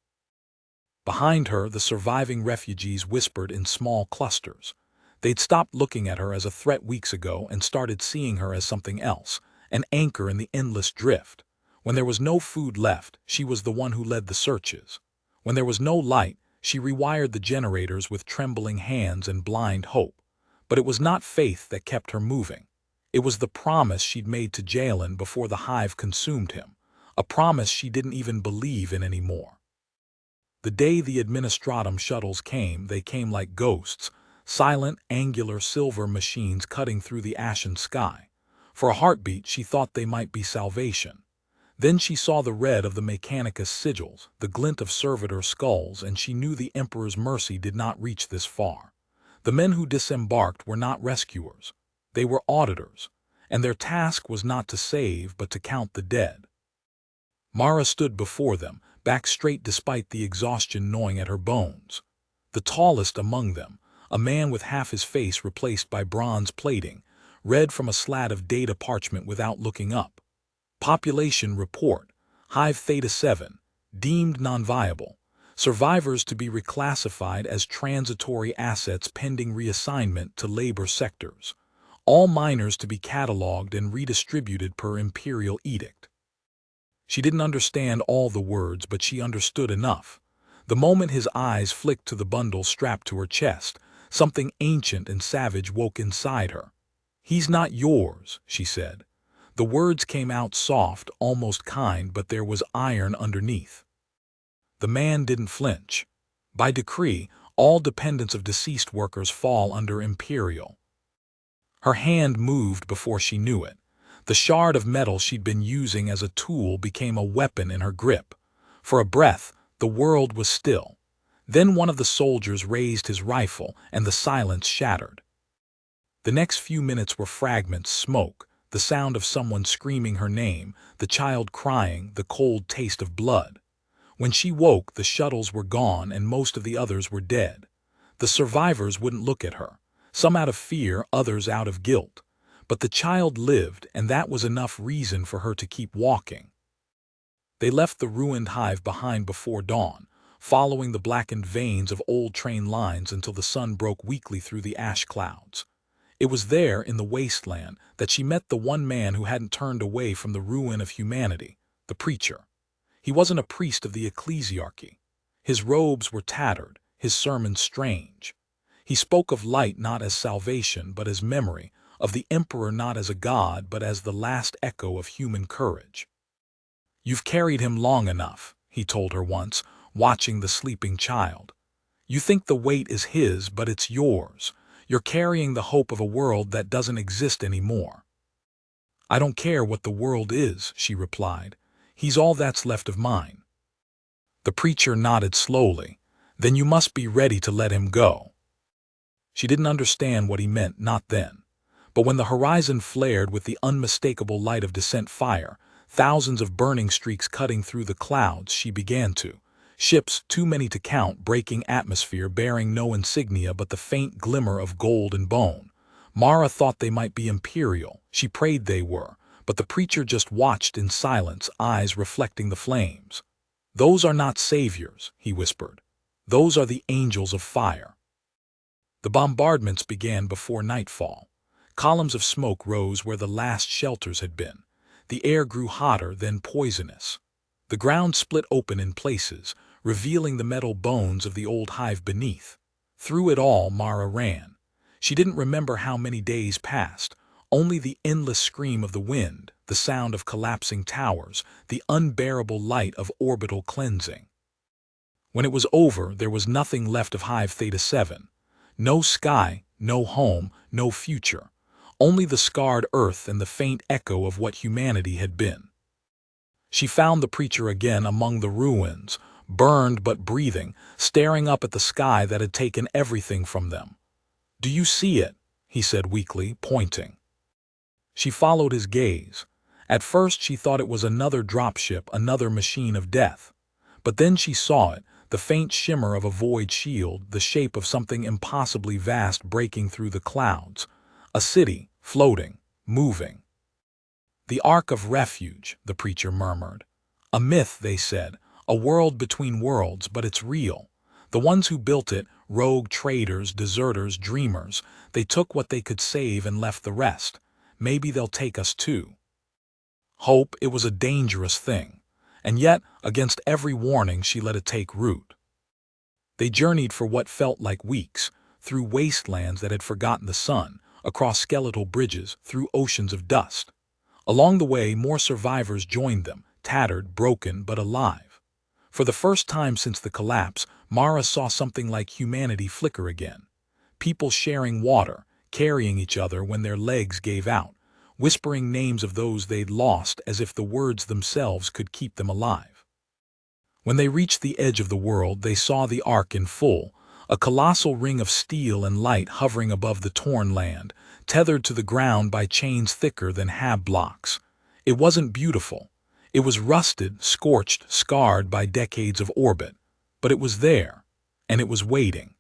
Behind her, the surviving refugees whispered in small clusters. They'd stopped looking at her as a threat weeks ago and started seeing her as something else, an anchor in the endless drift. When there was no food left, she was the one who led the searches. When there was no light, she rewired the generators with trembling hands and blind hope. But it was not faith that kept her moving. It was the promise she'd made to Jalen before the hive consumed him, a promise she didn't even believe in anymore. The day the administratum shuttles came, they came like ghosts, silent, angular silver machines cutting through the ashen sky. For a heartbeat, she thought they might be salvation. Then she saw the red of the Mechanicus sigils, the glint of servitor skulls, and she knew the Emperor's mercy did not reach this far. The men who disembarked were not rescuers. They were auditors, and their task was not to save but to count the dead. Mara stood before them, back straight despite the exhaustion gnawing at her bones. The tallest among them, a man with half his face replaced by bronze plating, read from a slat of data parchment without looking up. Population report, Hive Theta 7, deemed non-viable. Survivors to be reclassified as transitory assets pending reassignment to labor sectors. All miners to be catalogued and redistributed per imperial edict. She didn't understand all the words, but she understood enough. The moment his eyes flicked to the bundle strapped to her chest, something ancient and savage woke inside her. "He's not yours," she said. The words came out soft, almost kind, but there was iron underneath. The man didn't flinch. By decree, all dependents of deceased workers fall under Imperial. Her hand moved before she knew it. The shard of metal she'd been using as a tool became a weapon in her grip. For a breath, the world was still. Then one of the soldiers raised his rifle, and the silence shattered. The next few minutes were fragments, smoke, the sound of someone screaming her name, the child crying, the cold taste of blood. When she woke, the shuttles were gone and most of the others were dead. The survivors wouldn't look at her, some out of fear, others out of guilt. But the child lived, and that was enough reason for her to keep walking. They left the ruined hive behind before dawn, following the blackened veins of old train lines until the sun broke weakly through the ash clouds. It was there, in the wasteland, that she met the one man who hadn't turned away from the ruin of humanity, the preacher. He wasn't a priest of the ecclesiarchy. His robes were tattered, his sermons strange. He spoke of light not as salvation but as memory, of the Emperor not as a god but as the last echo of human courage. "You've carried him long enough," he told her once, watching the sleeping child. "You think the weight is his, but it's yours. You're carrying the hope of a world that doesn't exist anymore." "I don't care what the world is," she replied. "He's all that's left of mine." The preacher nodded slowly. "Then you must be ready to let him go." She didn't understand what he meant, not then. But when the horizon flared with the unmistakable light of descent fire, thousands of burning streaks cutting through the clouds, she began to. Ships, too many to count, breaking atmosphere, bearing no insignia but the faint glimmer of gold and bone. Mara thought they might be Imperial. She prayed they were, but the preacher just watched in silence, eyes reflecting the flames. "Those are not saviors," he whispered. "Those are the angels of fire." The bombardments began before nightfall. Columns of smoke rose where the last shelters had been. The air grew hotter, then poisonous. The ground split open in places, revealing the metal bones of the old hive beneath. Through it all, Mara ran. She didn't remember how many days passed, only the endless scream of the wind, the sound of collapsing towers, the unbearable light of orbital cleansing. When it was over, there was nothing left of Hive Theta 7. No sky, no home, no future. Only the scarred earth and the faint echo of what humanity had been. She found the preacher again among the ruins, burned but breathing, staring up at the sky that had taken everything from them. "Do you see it?" he said weakly, pointing. She followed his gaze. At first she thought it was another dropship, another machine of death. But then she saw it, the faint shimmer of a void shield, the shape of something impossibly vast breaking through the clouds. A city, floating, moving. "The Ark of Refuge," the preacher murmured. "A myth," they said, "a world between worlds, but it's real. The ones who built it, rogue traders, deserters, dreamers, they took what they could save and left the rest. Maybe they'll take us too." Hope, it was a dangerous thing. And yet, against every warning, she let it take root. They journeyed for what felt like weeks, through wastelands that had forgotten the sun, across skeletal bridges, through oceans of dust. Along the way, more survivors joined them, tattered, broken, but alive. For the first time since the collapse, Mara saw something like humanity flicker again. People sharing water, carrying each other when their legs gave out, whispering names of those they'd lost as if the words themselves could keep them alive. When they reached the edge of the world, they saw the Ark in full, a colossal ring of steel and light hovering above the torn land, tethered to the ground by chains thicker than hab blocks. It wasn't beautiful. It was rusted, scorched, scarred by decades of orbit. But it was there, and it was waiting.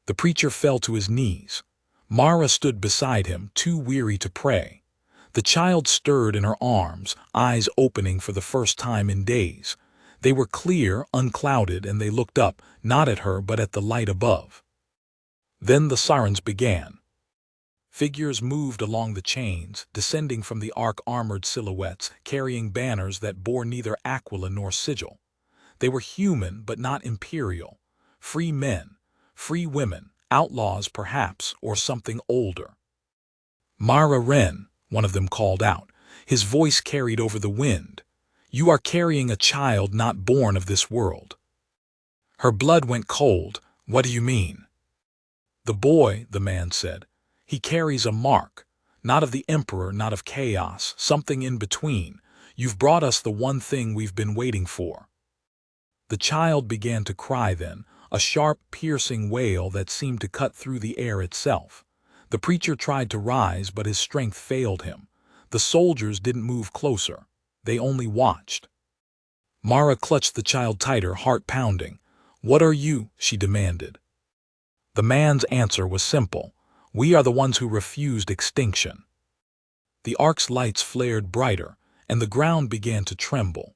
The preacher fell to his knees. Mara stood beside him, too weary to pray. The child stirred in her arms, eyes opening for the first time in days. They were clear, unclouded, and they looked up, not at her but at the light above. Then the sirens began. Figures moved along the chains, descending from the ark, armored silhouettes, carrying banners that bore neither aquila nor sigil. They were human but not imperial. Free men, free women, outlaws perhaps, or something older. "Mara Wren," one of them called out. His voice carried over the wind. "You are carrying a child not born of this world." Her blood went cold. "What do you mean?" "The boy," the man said, "he carries a mark. Not of the Emperor, not of chaos, something in between. You've brought us the one thing we've been waiting for." The child began to cry then, a sharp, piercing wail that seemed to cut through the air itself. The preacher tried to rise, but his strength failed him. The soldiers didn't move closer. They only watched. Mara clutched the child tighter, heart pounding. "What are you?" she demanded. The man's answer was simple. "We are the ones who refused extinction." The ark's lights flared brighter, and the ground began to tremble.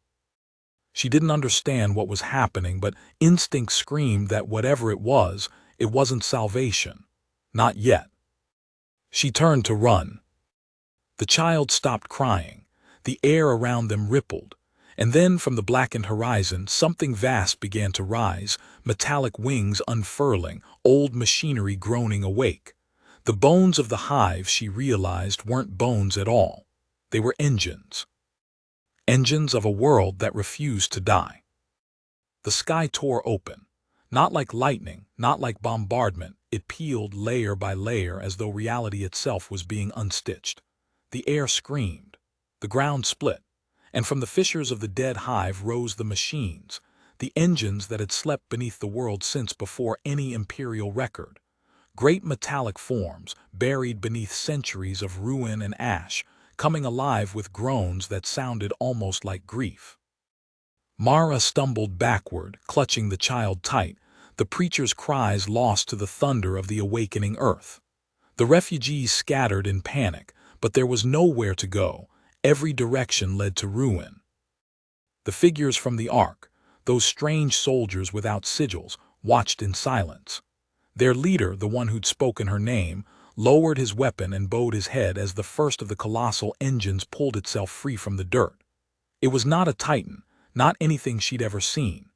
She didn't understand what was happening, but instinct screamed that whatever it wasn't salvation. Not yet. She turned to run. The child stopped crying. The air around them rippled. And then from the blackened horizon, something vast began to rise, metallic wings unfurling, old machinery groaning awake. The bones of the hive, she realized, weren't bones at all. They were engines. Engines of a world that refused to die. The sky tore open. Not like lightning, not like bombardment, it peeled layer by layer as though reality itself was being unstitched. The air screamed. The ground split. And from the fissures of the dead hive rose the machines, the engines that had slept beneath the world since before any imperial record. Great metallic forms, buried beneath centuries of ruin and ash, coming alive with groans that sounded almost like grief. Mara stumbled backward, clutching the child tight, the preacher's cries lost to the thunder of the awakening earth. The refugees scattered in panic, but there was nowhere to go. Every direction led to ruin. The figures from the ark, those strange soldiers without sigils, watched in silence. Their leader, the one who'd spoken her name, lowered his weapon and bowed his head as the first of the colossal engines pulled itself free from the dirt. It was not a titan, not anything she'd ever seen.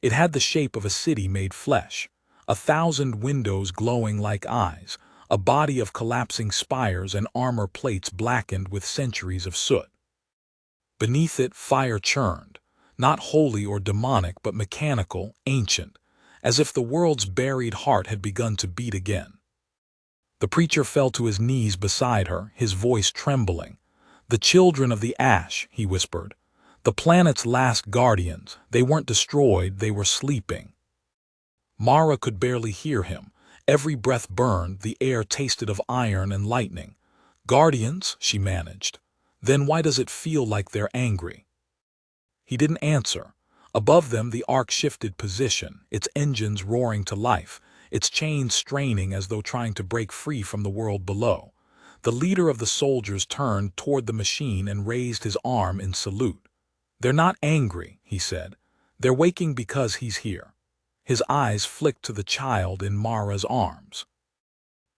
It had the shape of a city made flesh, 1,000 windows glowing like eyes, a body of collapsing spires and armor plates blackened with centuries of soot. Beneath it, fire churned, not holy or demonic but mechanical, ancient, as if the world's buried heart had begun to beat again. The preacher fell to his knees beside her, his voice trembling. "The children of the ash," he whispered. "The planet's last guardians. They weren't destroyed, they were sleeping." Mara could barely hear him. Every breath burned, the air tasted of iron and lightning. "Guardians?" she managed. "Then why does it feel like they're angry?" He didn't answer. Above them the ark shifted position, its engines roaring to life, its chains straining as though trying to break free from the world below. The leader of the soldiers turned toward the machine and raised his arm in salute. "They're not angry," he said. "They're waking because he's here." His eyes flicked to the child in Mara's arms.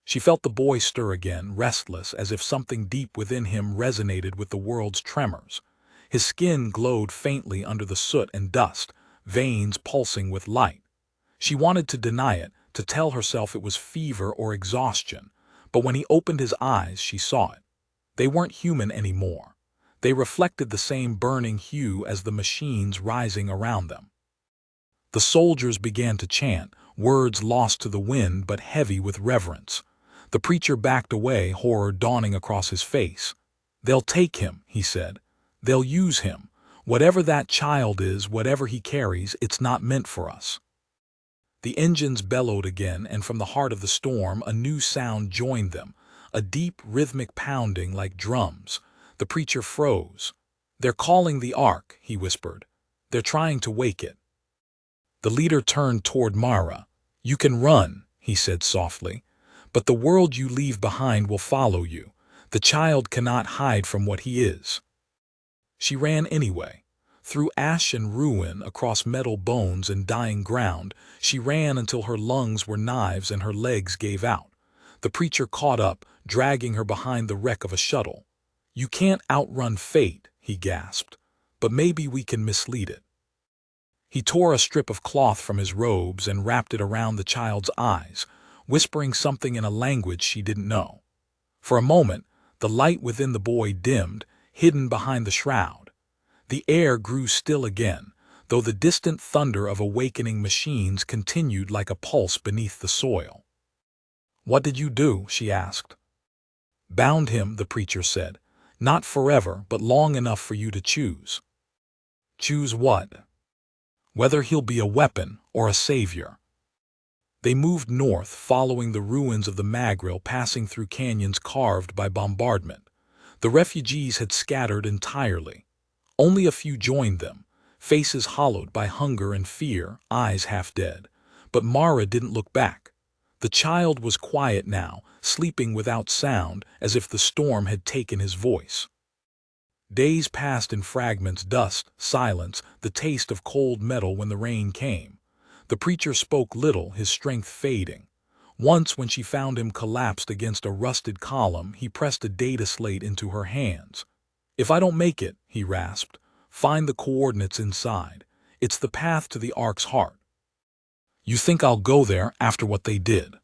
She felt the boy stir again, restless, as if something deep within him resonated with the world's tremors. His skin glowed faintly under the soot and dust, veins pulsing with light. She wanted to deny it, to tell herself it was fever or exhaustion, but when he opened his eyes, she saw it. They weren't human anymore. They reflected the same burning hue as the machines rising around them. The soldiers began to chant, words lost to the wind but heavy with reverence. The preacher backed away, horror dawning across his face. "They'll take him," he said. "They'll use him. Whatever that child is, whatever he carries, it's not meant for us." The engines bellowed again, and from the heart of the storm a new sound joined them, a deep, rhythmic pounding like drums. The preacher froze. "They're calling the ark," he whispered. "They're trying to wake it." The leader turned toward Mara. "You can run," he said softly, "but the world you leave behind will follow you. The child cannot hide from what he is." She ran anyway. Through ash and ruin, across metal bones and dying ground, she ran until her lungs were knives and her legs gave out. The preacher caught up, dragging her behind the wreck of a shuttle. "You can't outrun fate," he gasped, "but maybe we can mislead it." He tore a strip of cloth from his robes and wrapped it around the child's eyes, whispering something in a language she didn't know. For a moment, the light within the boy dimmed, hidden behind the shroud. The air grew still again, though the distant thunder of awakening machines continued like a pulse beneath the soil. "What did you do?" she asked. "Bound him," the preacher said. "Not forever, but long enough for you to choose." "Choose what?" "Whether he'll be a weapon or a savior." They moved north, following the ruins of the Magril, passing through canyons carved by bombardment. The refugees had scattered entirely. Only a few joined them, faces hollowed by hunger and fear, eyes half dead. But Mara didn't look back. The child was quiet now, sleeping without sound, as if the storm had taken his voice. Days passed in fragments, dust, silence, the taste of cold metal when the rain came. The preacher spoke little, his strength fading. Once, when she found him collapsed against a rusted column, he pressed a data slate into her hands. "If I don't make it," he rasped, "find the coordinates inside. It's the path to the ark's heart." "You think I'll go there after what they did?"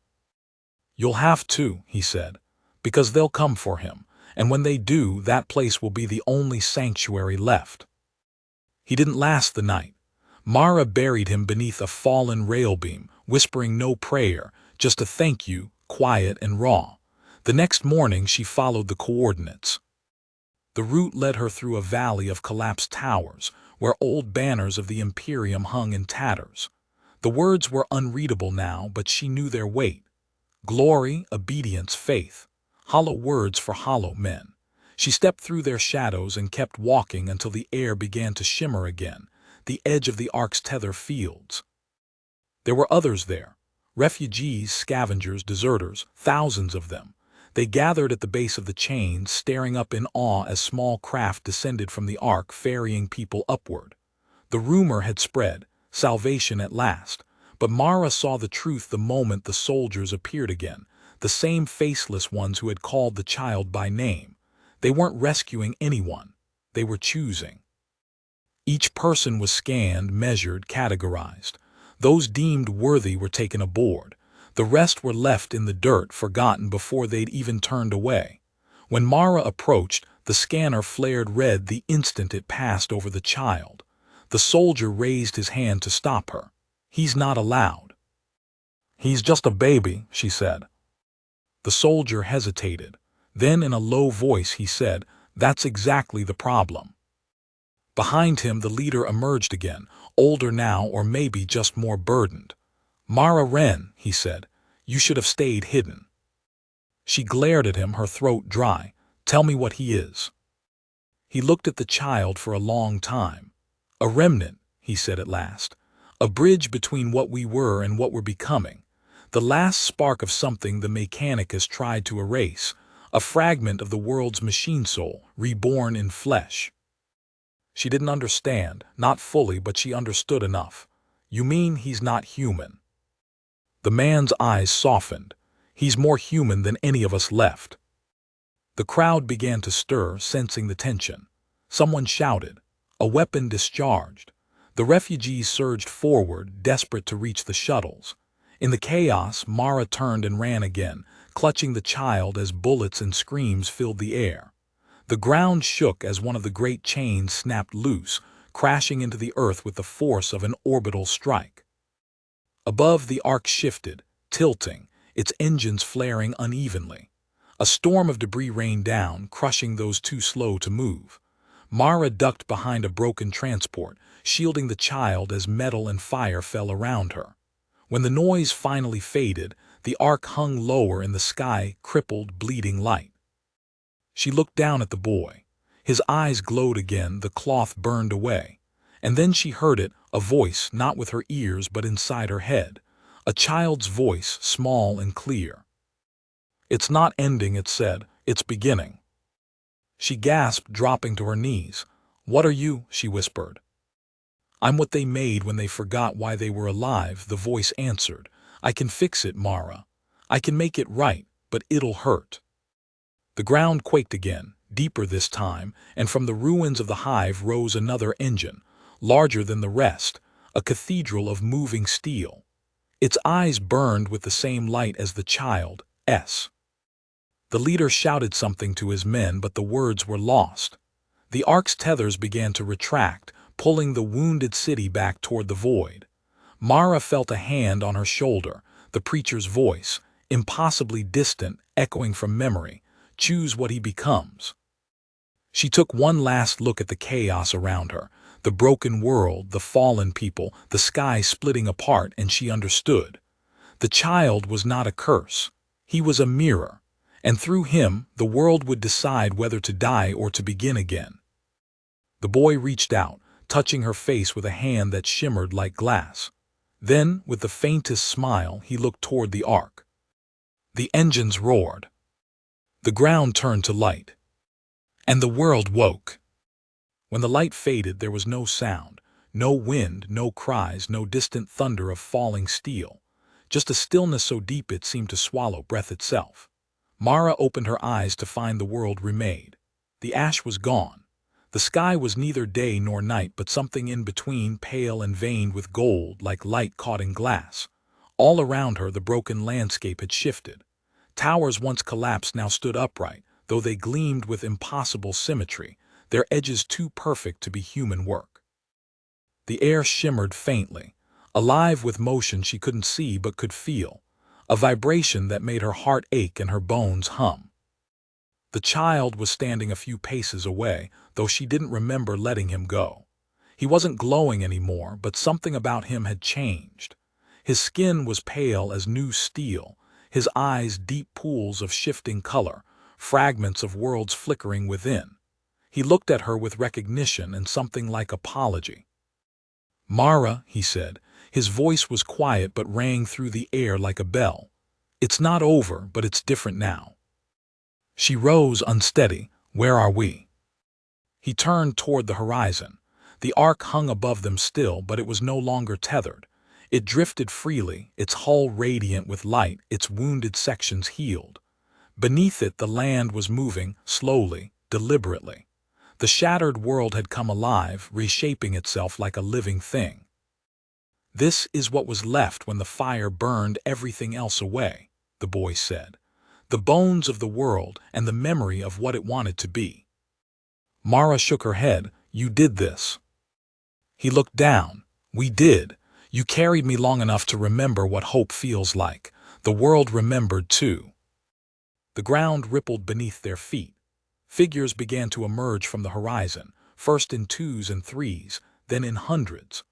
"You'll have to," he said, "because they'll come for him. And when they do, that place will be the only sanctuary left." He didn't last the night. Mara buried him beneath a fallen rail beam, whispering no prayer, just a thank you, quiet and raw. The next morning she followed the coordinates. The route led her through a valley of collapsed towers, where old banners of the Imperium hung in tatters. The words were unreadable now, but she knew their weight. Glory, obedience, faith. Hollow words for hollow men. She stepped through their shadows and kept walking until the air began to shimmer again, the edge of the ark's tether fields. There were others there. Refugees, scavengers, deserters, thousands of them. They gathered at the base of the chains, staring up in awe as small craft descended from the ark, ferrying people upward. The rumor had spread, salvation at last, but Mara saw the truth the moment the soldiers appeared again, the same faceless ones who had called the child by name. They weren't rescuing anyone. They were choosing. Each person was scanned, measured, categorized. Those deemed worthy were taken aboard. The rest were left in the dirt, forgotten before they'd even turned away. When Mara approached, the scanner flared red the instant it passed over the child. The soldier raised his hand to stop her. "He's not allowed." "He's just a baby," she said. The soldier hesitated. Then in a low voice he said, "That's exactly the problem." Behind him the leader emerged again, older now or maybe just more burdened. "Mara Wren," he said, "you should have stayed hidden." She glared at him, her throat dry. "Tell me what he is." He looked at the child for a long time. "A remnant," he said at last. "A bridge between what we were and what we're becoming. The last spark of something the Mechanicus tried to erase. A fragment of the world's machine soul, reborn in flesh." She didn't understand, not fully, but she understood enough. "You mean he's not human?" The man's eyes softened. "He's more human than any of us left." The crowd began to stir, sensing the tension. Someone shouted. A weapon discharged. The refugees surged forward, desperate to reach the shuttles. In the chaos, Mara turned and ran again, clutching the child as bullets and screams filled the air. The ground shook as one of the great chains snapped loose, crashing into the earth with the force of an orbital strike. Above, the ark shifted, tilting, its engines flaring unevenly. A storm of debris rained down, crushing those too slow to move. Mara ducked behind a broken transport, shielding the child as metal and fire fell around her. When the noise finally faded, the ark hung lower in the sky, crippled, bleeding light. She looked down at the boy. His eyes glowed again, the cloth burned away. And then she heard it, a voice, not with her ears but inside her head. A child's voice, small and clear. "It's not ending," it said. "It's beginning." She gasped, dropping to her knees. "What are you?" she whispered. "I'm what they made when they forgot why they were alive," the voice answered. "I can fix it, Mara. I can make it right, but it'll hurt." The ground quaked again, deeper this time, and from the ruins of the hive rose another engine, larger than the rest, a cathedral of moving steel. Its eyes burned with the same light as the child's. The leader shouted something to his men, but the words were lost. The ark's tethers began to retract, pulling the wounded city back toward the void. Mara felt a hand on her shoulder, the preacher's voice, impossibly distant, echoing from memory. "Choose what he becomes." She took one last look at the chaos around her, the broken world, the fallen people, the sky splitting apart, and she understood. The child was not a curse. He was a mirror, and through him the world would decide whether to die or to begin again. The boy reached out, touching her face with a hand that shimmered like glass. Then, with the faintest smile, he looked toward the ark. The engines roared. The ground turned to light. And the world woke. When the light faded, there was no sound, no wind, no cries, no distant thunder of falling steel. Just a stillness so deep it seemed to swallow breath itself. Mara opened her eyes to find the world remade. The ash was gone. The sky was neither day nor night, but something in between, pale and veined with gold, like light caught in glass. All around her, the broken landscape had shifted. Towers once collapsed now stood upright, though they gleamed with impossible symmetry, their edges too perfect to be human work. The air shimmered faintly, alive with motion she couldn't see but could feel, a vibration that made her heart ache and her bones hum. The child was standing a few paces away, though she didn't remember letting him go. He wasn't glowing anymore, but something about him had changed. His skin was pale as new steel, his eyes deep pools of shifting color, fragments of worlds flickering within. He looked at her with recognition and something like apology. "Mara," he said. His voice was quiet but rang through the air like a bell. "It's not over, but it's different now." She rose unsteady. "Where are we?" He turned toward the horizon. The ark hung above them still, but it was no longer tethered. It drifted freely, its hull radiant with light, its wounded sections healed. Beneath it the land was moving, slowly, deliberately. The shattered world had come alive, reshaping itself like a living thing. "This is what was left when the fire burned everything else away," the boy said. "The bones of the world and the memory of what it wanted to be." Mara shook her head. "You did this." He looked down. We did. You carried me long enough to remember what hope feels like. The world remembered too. The ground rippled beneath their feet. Figures began to emerge from the horizon, first in twos and threes, then in hundreds.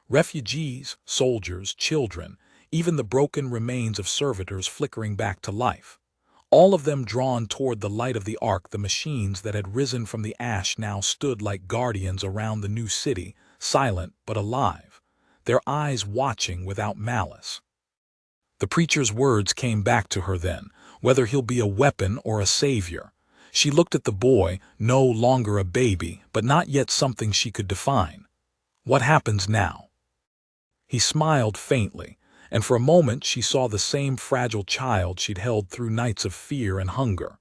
Refugees, soldiers, children, even the broken remains of servitors flickering back to life. All of them drawn toward the light of the ark. The machines that had risen from the ash now stood like guardians around the new city, silent but alive, their eyes watching without malice. The preacher's words came back to her then, whether he'll be a weapon or a savior. She looked at the boy, no longer a baby, but not yet something she could define. What happens now? He smiled faintly, and for a moment she saw the same fragile child she'd held through nights of fear and hunger.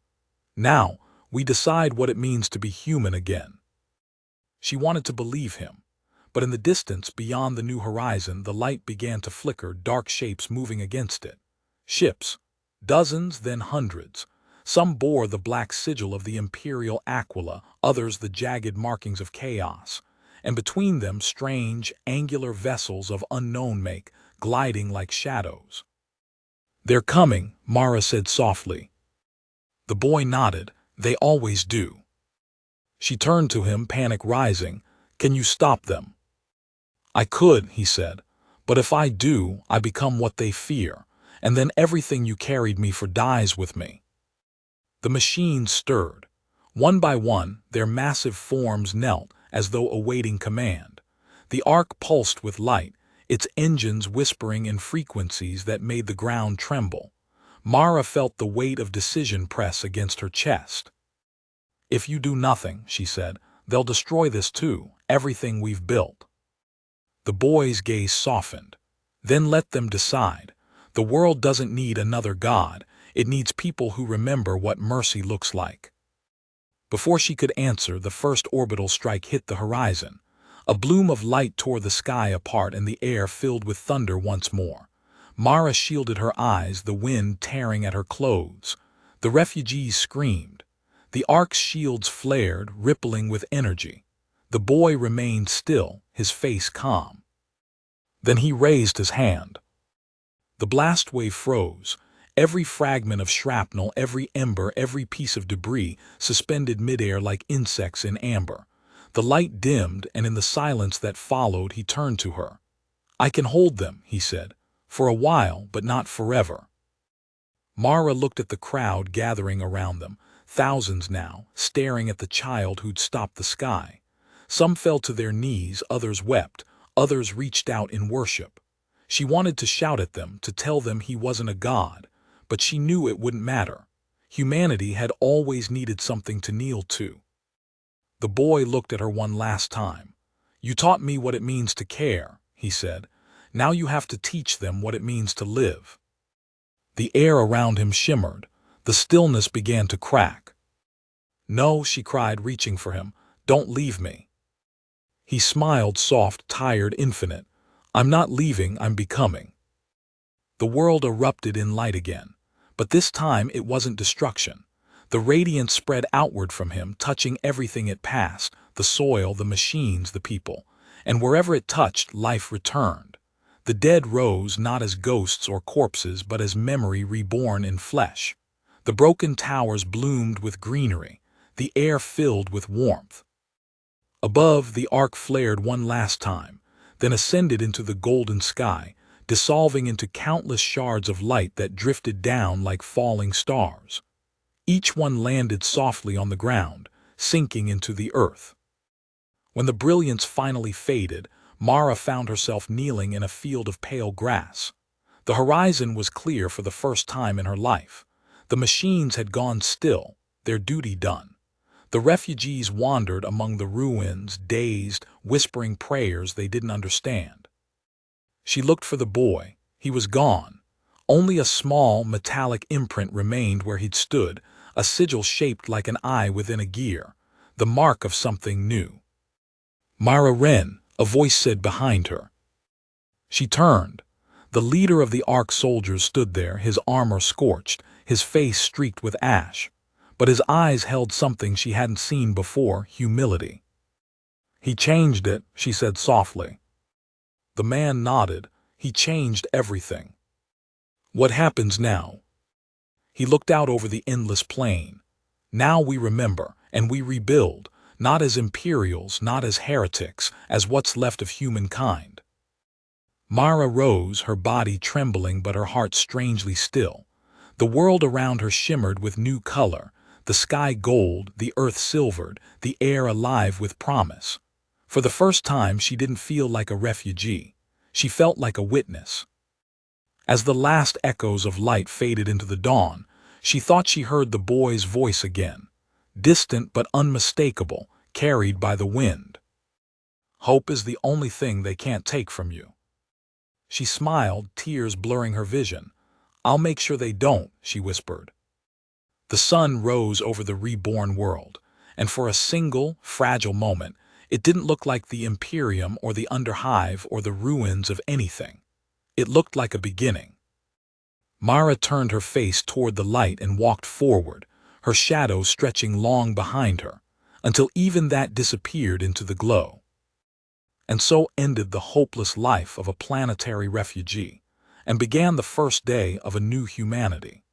Now, we decide what it means to be human again. She wanted to believe him, but in the distance beyond the new horizon the light began to flicker, dark shapes moving against it. Ships, dozens, then hundreds. Some bore the black sigil of the Imperial Aquila, others the jagged markings of chaos, and between them strange, angular vessels of unknown make, gliding like shadows. "They're coming," Mara said softly. The boy nodded. "They always do." She turned to him, panic rising. "Can you stop them?" "I could," he said, "but if I do, I become what they fear, and then everything you carried me for dies with me." The machines stirred. One by one, their massive forms knelt, as though awaiting command. The ark pulsed with light, its engines whispering in frequencies that made the ground tremble. Mara felt the weight of decision press against her chest. "If you do nothing," she said, "they'll destroy this too, everything we've built." The boy's gaze softened. "Then let them decide. The world doesn't need another god, it needs people who remember what mercy looks like." Before she could answer, the first orbital strike hit the horizon. A bloom of light tore the sky apart and the air filled with thunder once more. Mara shielded her eyes, the wind tearing at her clothes. The refugees screamed. The ark's shields flared, rippling with energy. The boy remained still, his face calm. Then he raised his hand. The blast wave froze. Every fragment of shrapnel, every ember, every piece of debris suspended midair like insects in amber. The light dimmed, and in the silence that followed he turned to her. "I can hold them," he said, "for a while, but not forever." Mara looked at the crowd gathering around them, thousands now, staring at the child who'd stopped the sky. Some fell to their knees, others wept, others reached out in worship. She wanted to shout at them, to tell them he wasn't a god, but she knew it wouldn't matter. Humanity had always needed something to kneel to. The boy looked at her one last time. "You taught me what it means to care," he said. "Now you have to teach them what it means to live." The air around him shimmered. The stillness began to crack. "No," she cried, reaching for him. "Don't leave me." He smiled, soft, tired, infinite. "I'm not leaving, I'm becoming." The world erupted in light again. But this time it wasn't destruction. The radiance spread outward from him, touching everything it passed, the soil, the machines, the people. And wherever it touched, life returned. The dead rose not as ghosts or corpses, but as memory reborn in flesh. The broken towers bloomed with greenery, the air filled with warmth. Above, the ark flared one last time, then ascended into the golden sky, dissolving into countless shards of light that drifted down like falling stars. Each one landed softly on the ground, sinking into the earth. When the brilliance finally faded, Mara found herself kneeling in a field of pale grass. The horizon was clear for the first time in her life. The machines had gone still, their duty done. The refugees wandered among the ruins, dazed, whispering prayers they didn't understand. She looked for the boy. He was gone. Only a small, metallic imprint remained where he'd stood, a sigil shaped like an eye within a gear, the mark of something new. "Mara Wren," a voice said behind her. She turned. The leader of the Ark soldiers stood there, his armor scorched, his face streaked with ash. But his eyes held something she hadn't seen before: humility. He changed it, she said softly. The man nodded. He changed everything. What happens now? He looked out over the endless plain. Now we remember, and we rebuild, not as Imperials, not as heretics, as what's left of humankind. Mara rose, her body trembling but her heart strangely still. The world around her shimmered with new color, the sky gold, the earth silvered, the air alive with promise. For the first time she didn't feel like a refugee. She felt like a witness. As the last echoes of light faded into the dawn, she thought she heard the boy's voice again, distant but unmistakable, carried by the wind. Hope is the only thing they can't take from you. She smiled, tears blurring her vision. I'll make sure they don't, she whispered. The sun rose over the reborn world, and for a single, fragile moment, it didn't look like the Imperium or the Underhive or the ruins of anything. It looked like a beginning. Mara turned her face toward the light and walked forward, her shadow stretching long behind her, until even that disappeared into the glow. And so ended the hopeless life of a planetary refugee, and began the first day of a new humanity.